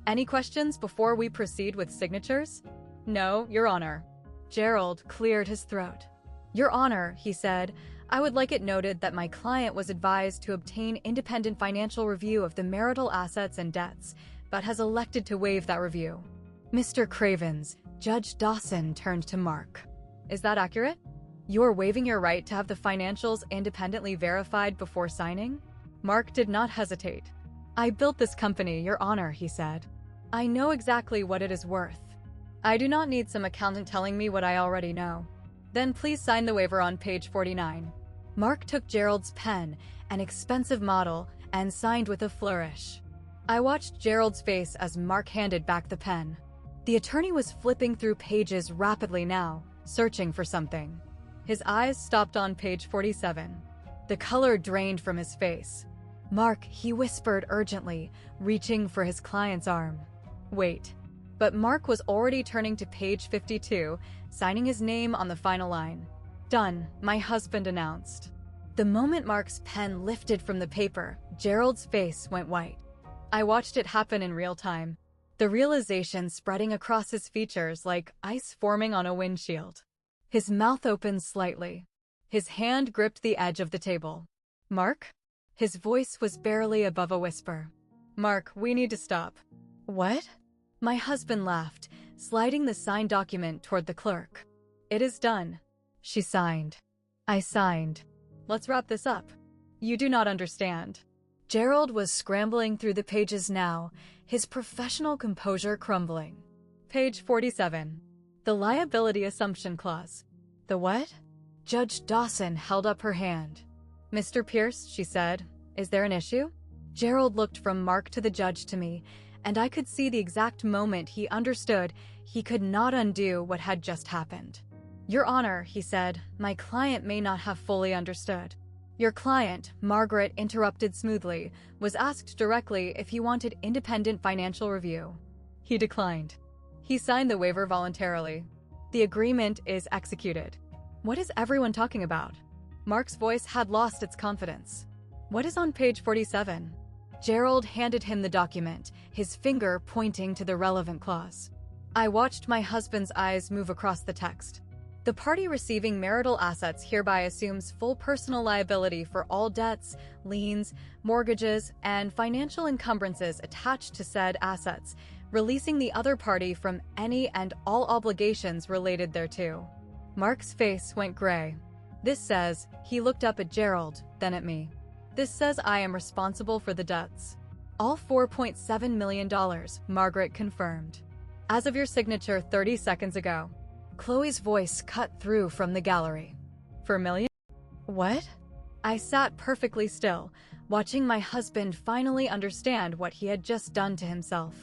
"Any questions before we proceed with signatures?" "No, Your Honor." Gerald cleared his throat. "Your Honor," he said, "I would like it noted that my client was advised to obtain independent financial review of the marital assets and debts, but has elected to waive that review." "Mr. Cravens," Judge Dawson turned to Mark. "Is that accurate? You are waiving your right to have the financials independently verified before signing?" Mark did not hesitate. "I built this company, Your Honor," he said. "I know exactly what it is worth. I do not need some accountant telling me what I already know." "Then please sign the waiver on page 49. Mark took Gerald's pen, an expensive model, and signed with a flourish. I watched Gerald's face as Mark handed back the pen. The attorney was flipping through pages rapidly now, searching for something. His eyes stopped on page 47. The color drained from his face. "Mark," he whispered urgently, reaching for his client's arm. "Wait." But Mark was already turning to page 52, signing his name on the final line. "Done," my husband announced. The moment Mark's pen lifted from the paper, Gerald's face went white. I watched it happen in real time, the realization spreading across his features like ice forming on a windshield. His mouth opened slightly. His hand gripped the edge of the table. "Mark?" His voice was barely above a whisper. "Mark, we need to stop." "What?" My husband laughed, sliding the signed document toward the clerk. "It is done." She signed. I signed. "Let's wrap this up." "You do not understand." Gerald was scrambling through the pages now, his professional composure crumbling. Page 47. The liability assumption clause. "The what?" Judge Dawson held up her hand. "Mr. Pierce," she said, "is there an issue?" Gerald looked from Mark to the judge to me, and I could see the exact moment he understood he could not undo what had just happened. "Your Honor," he said, "my client may not have fully understood." "Your client," Margaret interrupted smoothly, "was asked directly if he wanted independent financial review. He declined. He signed the waiver voluntarily. The agreement is executed." "What is everyone talking about?" Mark's voice had lost its confidence. "What is on page 47? Gerald handed him the document, his finger pointing to the relevant clause. I watched my husband's eyes move across the text. The party receiving marital assets hereby assumes full personal liability for all debts, liens, mortgages, and financial encumbrances attached to said assets, releasing the other party from any and all obligations related thereto. Mark's face went gray. This says, he looked up at Gerald, then at me. This says I am responsible for the debts. All $4.7 million, Margaret confirmed. As of your signature 30 seconds ago. Chloe's voice cut through from the gallery. For million? What? I sat perfectly still, watching my husband finally understand what he had just done to himself.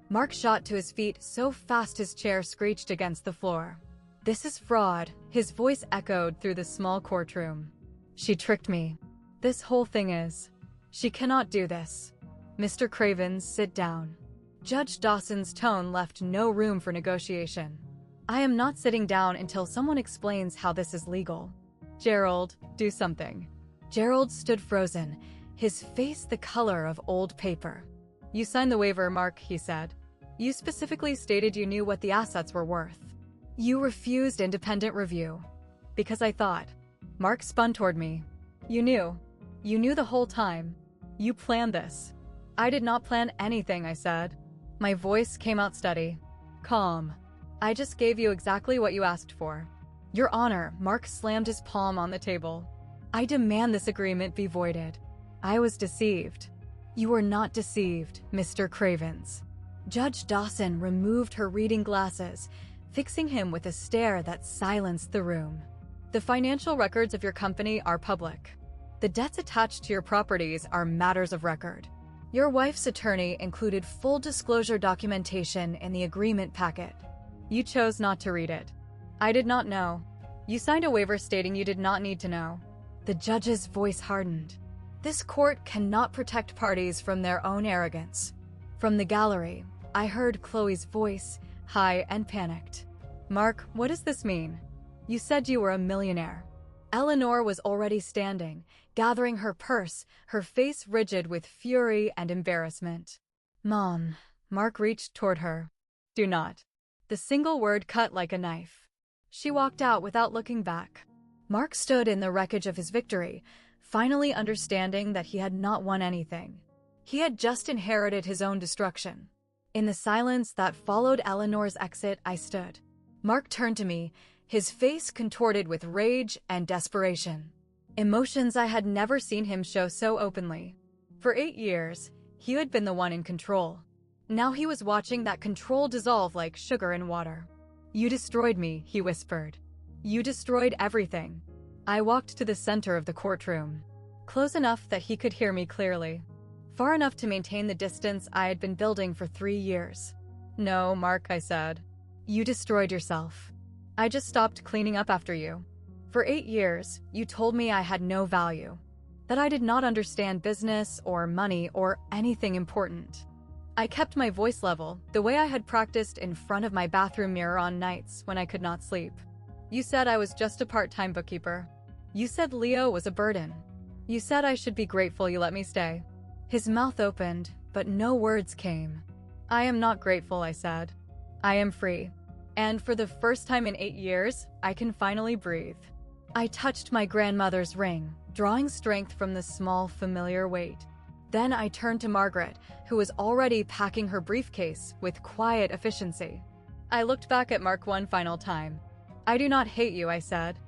Mark shot to his feet so fast his chair screeched against the floor. This is fraud, his voice echoed through the small courtroom. She tricked me. This whole thing is. She cannot do this. Mr. Cravens, sit down. Judge Dawson's tone left no room for negotiation. I am not sitting down until someone explains how this is legal. Gerald, do something. Gerald stood frozen, his face the color of old paper. You signed the waiver, Mark, he said. You specifically stated you knew what the assets were worth. You refused independent review. Because I thought. Mark spun toward me. You knew. You knew the whole time. You planned this. I did not plan anything, I said. My voice came out steady. Calm. I just gave you exactly what you asked for. Your Honor, Mark slammed his palm on the table. I demand this agreement be voided. I was deceived. You were not deceived, Mr. Cravens. Judge Dawson removed her reading glasses, fixing him with a stare that silenced the room. The financial records of your company are public. The debts attached to your properties are matters of record. Your wife's attorney included full disclosure documentation in the agreement packet. You chose not to read it. I did not know. You signed a waiver stating you did not need to know. The judge's voice hardened. This court cannot protect parties from their own arrogance. From the gallery, I heard Chloe's voice, high and panicked. Mark, what does this mean? You said you were a millionaire. Eleanor was already standing, gathering her purse, her face rigid with fury and embarrassment. Mom. Mark reached toward her. Do not. The single word cut like a knife. She walked out without looking back. Mark stood in the wreckage of his victory, finally understanding that he had not won anything. He had just inherited his own destruction. In the silence that followed Eleanor's exit, I stood. Mark turned to me, his face contorted with rage and desperation. Emotions I had never seen him show so openly. For 8 years, he had been the one in control. Now he was watching that control dissolve like sugar in water. You destroyed me, he whispered. You destroyed everything. I walked to the center of the courtroom, close enough that he could hear me clearly, far enough to maintain the distance I had been building for 3 years. No, Mark, I said. You destroyed yourself. I just stopped cleaning up after you. For 8 years, you told me I had no value, that I did not understand business or money or anything important. I kept my voice level, the way I had practiced in front of my bathroom mirror on nights when I could not sleep. You said I was just a part-time bookkeeper. You said Leo was a burden. You said I should be grateful you let me stay. His mouth opened, but no words came. I am not grateful, I said. I am free. And for the first time in 8 years, I can finally breathe. I touched my grandmother's ring, drawing strength from the small, familiar weight. Then I turned to Margaret, who was already packing her briefcase with quiet efficiency. I looked back at Mark one final time. I do not hate you, I said.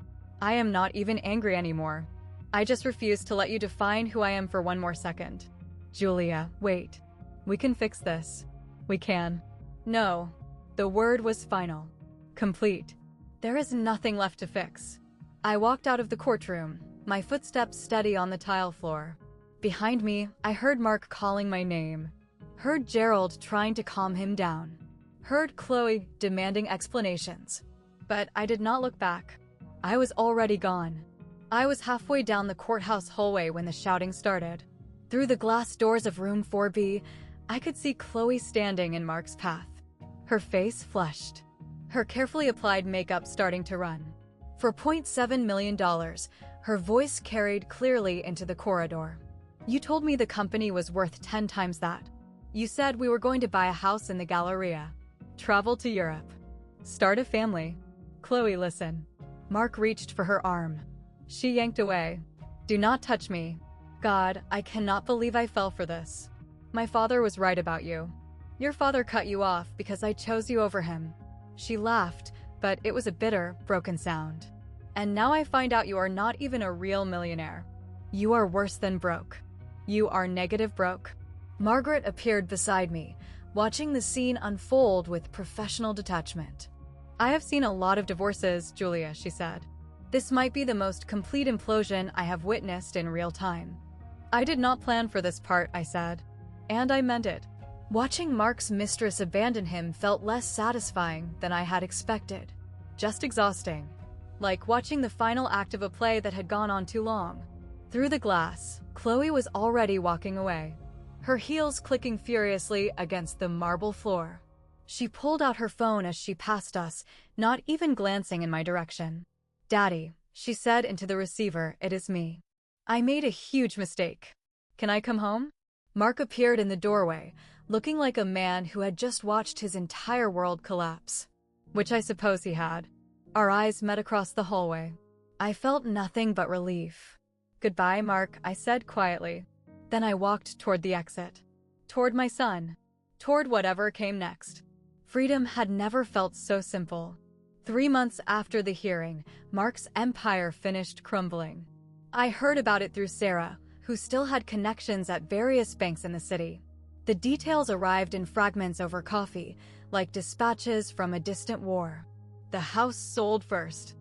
I am not even angry anymore. I just refuse to let you define who I am for one more second. Julia, wait. We can fix this. We can. No. The word was final. Complete. There is nothing left to fix. I walked out of the courtroom, my footsteps steady on the tile floor. Behind me, I heard Mark calling my name. Heard Gerald trying to calm him down. Heard Chloe demanding explanations. But I did not look back. I was already gone. I was halfway down the courthouse hallway when the shouting started. Through the glass doors of room 4B, I could see Chloe standing in Mark's path. Her face flushed. Her carefully applied makeup starting to run. For $0.7 million, her voice carried clearly into the corridor. You told me the company was worth 10 times that. You said we were going to buy a house in the Galleria. Travel to Europe. Start a family. Chloe, listen. Mark reached for her arm. She yanked away. Do not touch me. God, I cannot believe I fell for this. My father was right about you. Your father cut you off because I chose you over him. She laughed, but it was a bitter, broken sound. And now I find out you are not even a real millionaire. You are worse than broke. You are negative broke. Margaret appeared beside me, watching the scene unfold with professional detachment. I have seen a lot of divorces, Julia, she said. This might be the most complete implosion I have witnessed in real time. I did not plan for this part, I said. And I meant it. Watching Mark's mistress abandon him felt less satisfying than I had expected. Just exhausting. Like watching the final act of a play that had gone on too long. Through the glass, Chloe was already walking away, her heels clicking furiously against the marble floor. She pulled out her phone as she passed us, not even glancing in my direction. Daddy, she said into the receiver, it is me. I made a huge mistake. Can I come home? Mark appeared in the doorway, looking like a man who had just watched his entire world collapse. Which I suppose he had. Our eyes met across the hallway. I felt nothing but relief. Goodbye, Mark, I said quietly. Then I walked toward the exit. Toward my son. Toward whatever came next. Freedom had never felt so simple. 3 months after the hearing, Mark's empire finished crumbling. I heard about it through Sarah, who still had connections at various banks in the city. The details arrived in fragments over coffee, like dispatches from a distant war. The house sold first.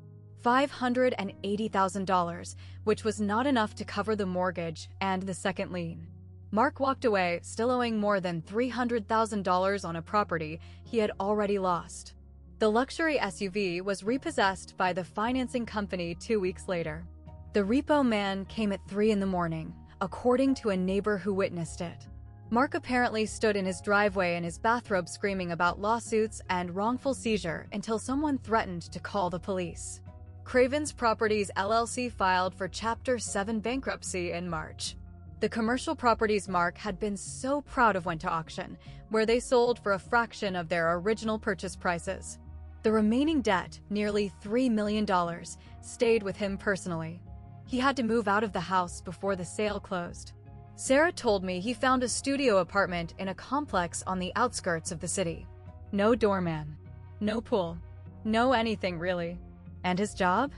$580,000, which was not enough to cover the mortgage and the second lien. Mark walked away, still owing more than $300,000 on a property he had already lost. The luxury SUV was repossessed by the financing company 2 weeks later. The repo man came at 3 in the morning, according to a neighbor who witnessed it. Mark apparently stood in his driveway in his bathrobe screaming about lawsuits and wrongful seizure until someone threatened to call the police. Craven's Properties LLC filed for Chapter 7 bankruptcy in March. The commercial properties Mark had been so proud of went to auction, where they sold for a fraction of their original purchase prices. The remaining debt, nearly $3 million, stayed with him personally. He had to move out of the house before the sale closed. Sarah told me he found a studio apartment in a complex on the outskirts of the city. No doorman. No pool. No anything really. And his job?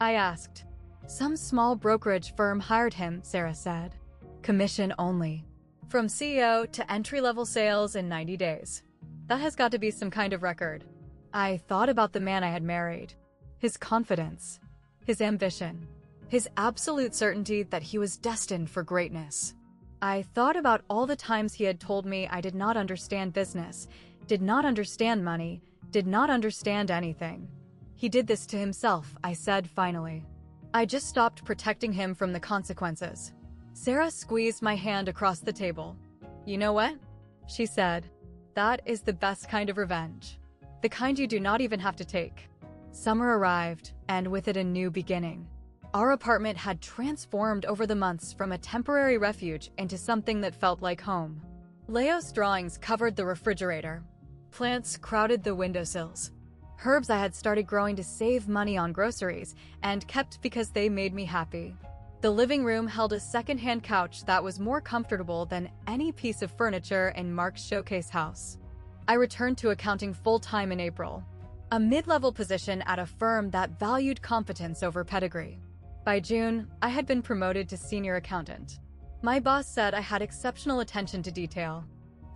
I asked. Some small brokerage firm hired him, Sarah said. Commission only. From CEO to entry-level sales in 90 days. That has got to be some kind of record. I thought about the man I had married. His confidence. His ambition. His absolute certainty that he was destined for greatness. I thought about all the times he had told me I did not understand business, did not understand money, did not understand anything. He did this to himself, I said finally. I just stopped protecting him from the consequences. Sarah squeezed my hand across the table. You know what? She said. That is the best kind of revenge. The kind you do not even have to take. Summer arrived, and with it a new beginning. Our apartment had transformed over the months from a temporary refuge into something that felt like home. Leo's drawings covered the refrigerator. Plants crowded the windowsills. Herbs I had started growing to save money on groceries and kept because they made me happy. The living room held a second-hand couch that was more comfortable than any piece of furniture in Mark's showcase house. I returned to accounting full-time in April, a mid-level position at a firm that valued competence over pedigree. By June, I had been promoted to senior accountant. My boss said I had exceptional attention to detail.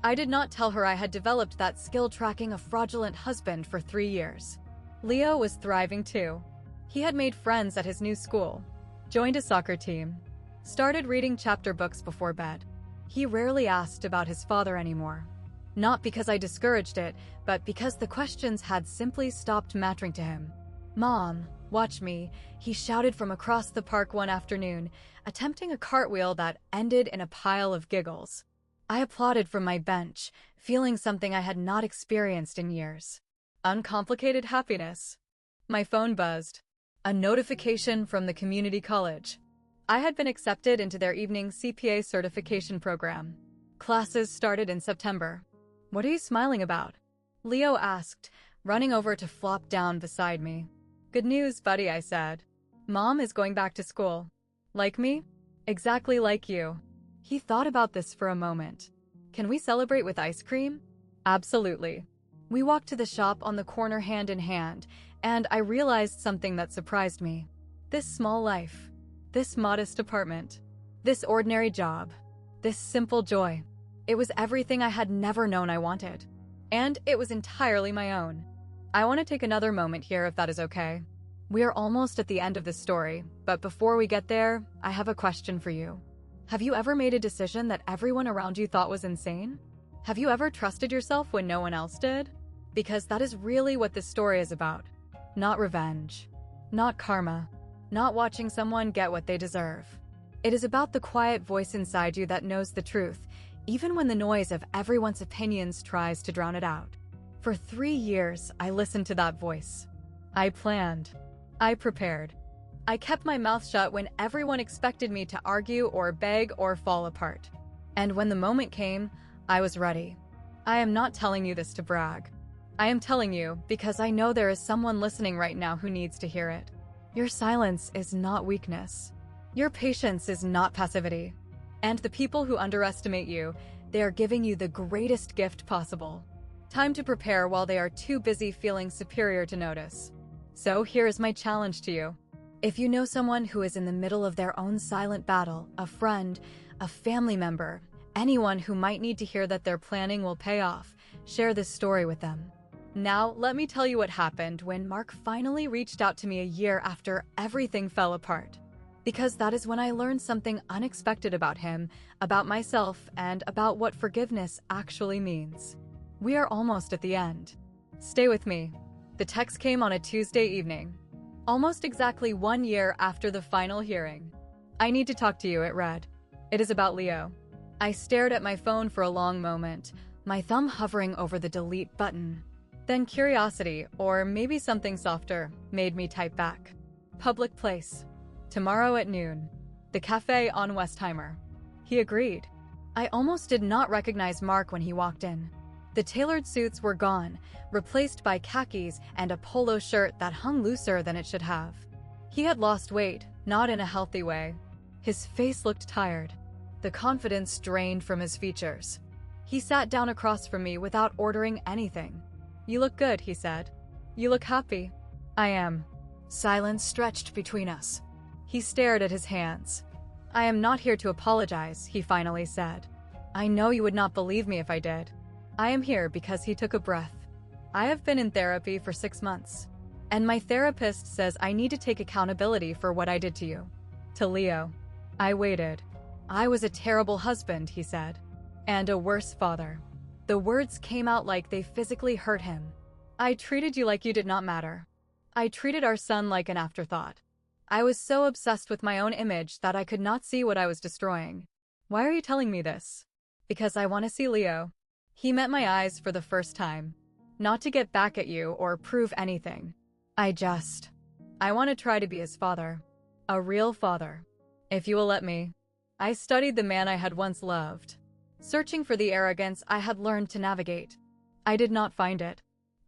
I did not tell her I had developed that skill tracking a fraudulent husband for 3 years. Leo was thriving too. He had made friends at his new school, joined a soccer team, started reading chapter books before bed. He rarely asked about his father anymore. Not because I discouraged it, but because the questions had simply stopped mattering to him. Mom, watch me, he shouted from across the park one afternoon, attempting a cartwheel that ended in a pile of giggles. I applauded from my bench, feeling something I had not experienced in years. Uncomplicated happiness. My phone buzzed. A notification from the community college. I had been accepted into their evening CPA certification program. Classes started in September. What are you smiling about? Leo asked, running over to flop down beside me. Good news, buddy, I said. Mom is going back to school. Like me? Exactly like you. He thought about this for a moment. Can we celebrate with ice cream? Absolutely. We walked to the shop on the corner hand in hand, and I realized something that surprised me. This small life, this modest apartment, this ordinary job, this simple joy. It was everything I had never known I wanted. And it was entirely my own. I want to take another moment here if that is okay. We are almost at the end of this story, but before we get there, I have a question for you. Have you ever made a decision that everyone around you thought was insane? Have you ever trusted yourself when no one else did? Because that is really what this story is about. Not revenge, not karma, not watching someone get what they deserve. It is about the quiet voice inside you that knows the truth, even when the noise of everyone's opinions tries to drown it out. For 3 years, I listened to that voice. I planned. I prepared. I kept my mouth shut when everyone expected me to argue or beg or fall apart. And when the moment came, I was ready. I am not telling you this to brag. I am telling you because I know there is someone listening right now who needs to hear it. Your silence is not weakness. Your patience is not passivity. And the people who underestimate you, they are giving you the greatest gift possible. Time to prepare while they are too busy feeling superior to notice. So here is my challenge to you. If you know someone who is in the middle of their own silent battle, a friend, a family member, anyone who might need to hear that their planning will pay off, share this story with them. Now, let me tell you what happened when Mark finally reached out to me a year after everything fell apart. Because that is when I learned something unexpected about him, about myself, and about what forgiveness actually means. We are almost at the end. Stay with me. The text came on a Tuesday evening, almost exactly 1 year after the final hearing. I need to talk to you, it read. It is about Leo. I stared at my phone for a long moment, my thumb hovering over the delete button. Then curiosity, or maybe something softer, made me type back. Public place. Tomorrow at noon. The cafe on Westheimer. He agreed. I almost did not recognize Mark when he walked in. The tailored suits were gone, replaced by khakis and a polo shirt that hung looser than it should have. He had lost weight, not in a healthy way. His face looked tired, the confidence drained from his features. He sat down across from me without ordering anything. You look good, he said. You look happy. I am. Silence stretched between us. He stared at his hands. I am not here to apologize, he finally said. I know you would not believe me if I did. I am here because he took a breath. I have been in therapy for 6 months, and my therapist says I need to take accountability for what I did to you. To Leo. I waited. I was a terrible husband, he said, and a worse father. The words came out like they physically hurt him. I treated you like you did not matter. I treated our son like an afterthought. I was so obsessed with my own image that I could not see what I was destroying. Why are you telling me this? Because I want to see Leo. He met my eyes for the first time. Not to get back at you or prove anything. I want to try to be his father. A real father. If you will let me. I studied the man I had once loved, searching for the arrogance I had learned to navigate. I did not find it.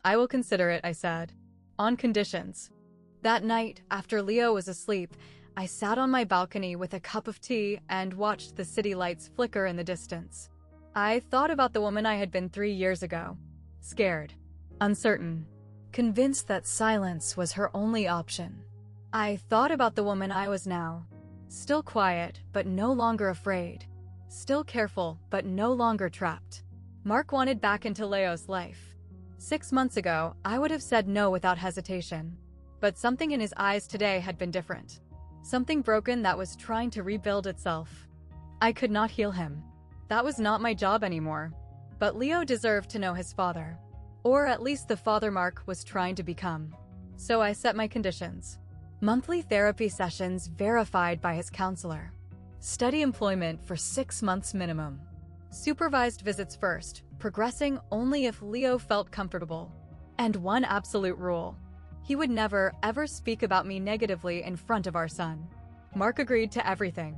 I will consider it, I said. On conditions. That night, after Leo was asleep, I sat on my balcony with a cup of tea and watched the city lights flicker in the distance. I thought about the woman I had been 3 years ago. Scared. Uncertain. Convinced that silence was her only option. I thought about the woman I was now. Still quiet, but no longer afraid. Still careful, but no longer trapped. Mark wanted back into Leo's life. 6 months ago, I would have said no without hesitation. But something in his eyes today had been different. Something broken that was trying to rebuild itself. I could not heal him. That was not my job anymore. But Leo deserved to know his father. Or at least the father Mark was trying to become. So I set my conditions. Monthly therapy sessions verified by his counselor. Steady employment for 6 months minimum. Supervised visits first, progressing only if Leo felt comfortable. And one absolute rule. He would never, ever speak about me negatively in front of our son. Mark agreed to everything.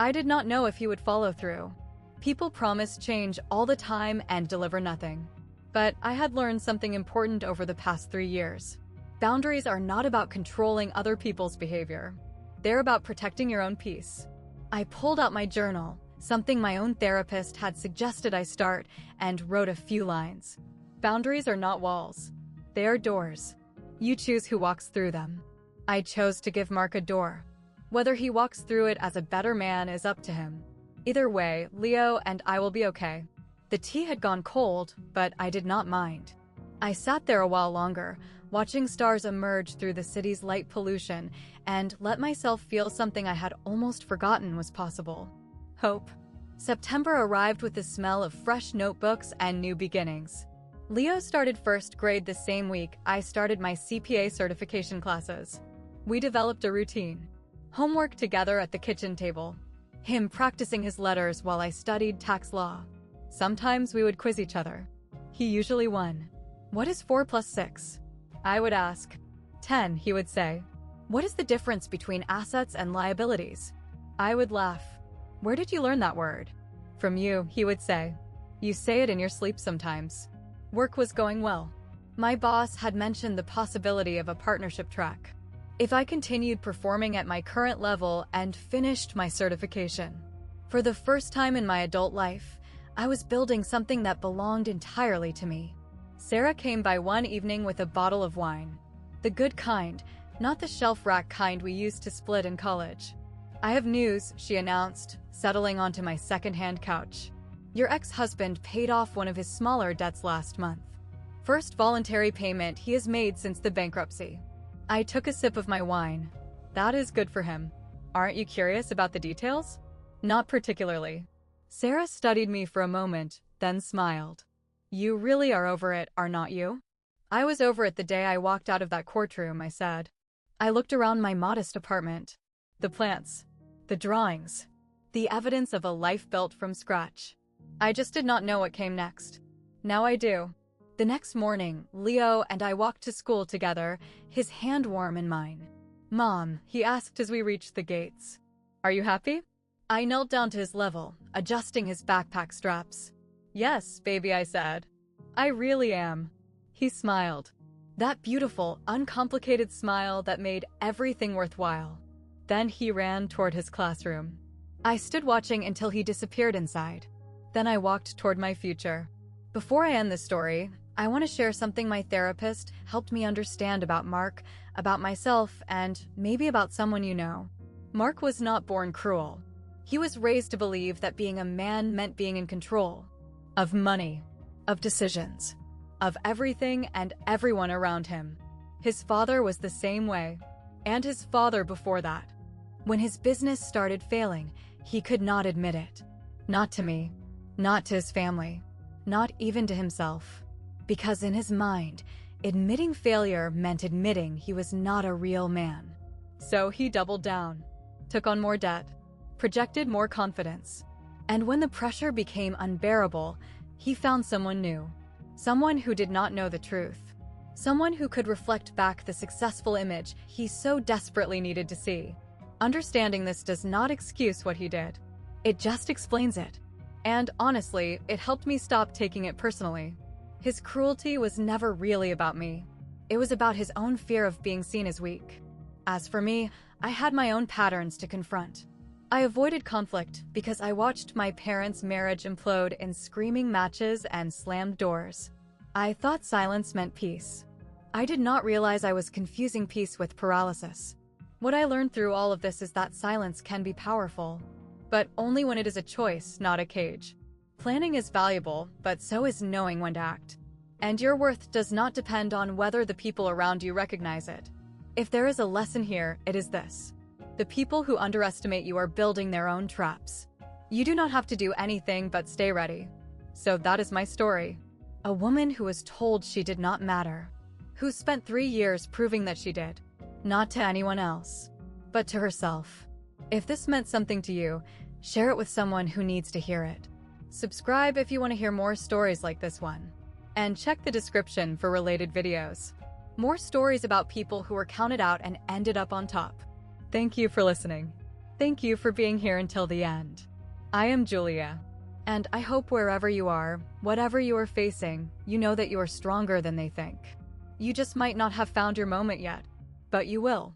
I did not know if he would follow through. People promise change all the time and deliver nothing. But I had learned something important over the past 3 years. Boundaries are not about controlling other people's behavior. They're about protecting your own peace. I pulled out my journal, something my own therapist had suggested I start, and wrote a few lines. Boundaries are not walls. They are doors. You choose who walks through them. I chose to give Mark a door. Whether he walks through it as a better man is up to him. Either way, Leo and I will be okay. The tea had gone cold, but I did not mind. I sat there a while longer, watching stars emerge through the city's light pollution, and let myself feel something I had almost forgotten was possible. Hope. September arrived with the smell of fresh notebooks and new beginnings. Leo started first grade the same week I started my CPA certification classes. We developed a routine. Homework together at the kitchen table. Him practicing his letters while I studied tax law. Sometimes we would quiz each other. He usually won. What is 4 plus 6? I would ask. 10, he would say. What is the difference between assets and liabilities? I would laugh. Where did you learn that word? From you, he would say. You say it in your sleep sometimes. Work was going well. My boss had mentioned the possibility of a partnership track. If I continued performing at my current level and finished my certification. For the first time in my adult life, I was building something that belonged entirely to me. Sarah came by one evening with a bottle of wine. The good kind, not the shelf rack kind we used to split in college. I have news, she announced, settling onto my second-hand couch. Your ex-husband paid off one of his smaller debts last month. First voluntary payment he has made since the bankruptcy. I took a sip of my wine. That is good for him. Aren't you curious about the details? Not particularly. Sarah studied me for a moment, then smiled. You really are over it, are not you? I was over it the day I walked out of that courtroom, I said. I looked around my modest apartment. The plants. The drawings. The evidence of a life built from scratch. I just did not know what came next. Now I do. The next morning, Leo and I walked to school together, his hand warm in mine. Mom, he asked as we reached the gates. Are you happy? I knelt down to his level, adjusting his backpack straps. Yes, baby, I said. I really am. He smiled. That beautiful, uncomplicated smile that made everything worthwhile. Then he ran toward his classroom. I stood watching until he disappeared inside. Then I walked toward my future. Before I end this story, I want to share something my therapist helped me understand about Mark, about myself, and maybe about someone you know. Mark was not born cruel. He was raised to believe that being a man meant being in control. Of money, of decisions, of everything and everyone around him. His father was the same way, and his father before that. When his business started failing, he could not admit it. Not to me, not to his family, not even to himself. Because in his mind, admitting failure meant admitting he was not a real man. So he doubled down, took on more debt, projected more confidence. And when the pressure became unbearable, he found someone new. Someone who did not know the truth. Someone who could reflect back the successful image he so desperately needed to see. Understanding this does not excuse what he did. It just explains it. And honestly, it helped me stop taking it personally. His cruelty was never really about me. It was about his own fear of being seen as weak. As for me, I had my own patterns to confront. I avoided conflict because I watched my parents' marriage implode in screaming matches and slammed doors. I thought silence meant peace. I did not realize I was confusing peace with paralysis. What I learned through all of this is that silence can be powerful, but only when it is a choice, not a cage. Planning is valuable, but so is knowing when to act. And your worth does not depend on whether the people around you recognize it. If there is a lesson here, it is this. The people who underestimate you are building their own traps. You do not have to do anything but stay ready. So that is my story. A woman who was told she did not matter. Who spent 3 years proving that she did. Not to anyone else, but to herself. If this meant something to you, share it with someone who needs to hear it. Subscribe if you want to hear more stories like this one. And check the description for related videos. More stories about people who were counted out and ended up on top. Thank you for listening. Thank you for being here until the end. I am Julia. And I hope wherever you are, whatever you are facing, you know that you are stronger than they think. You just might not have found your moment yet, but you will.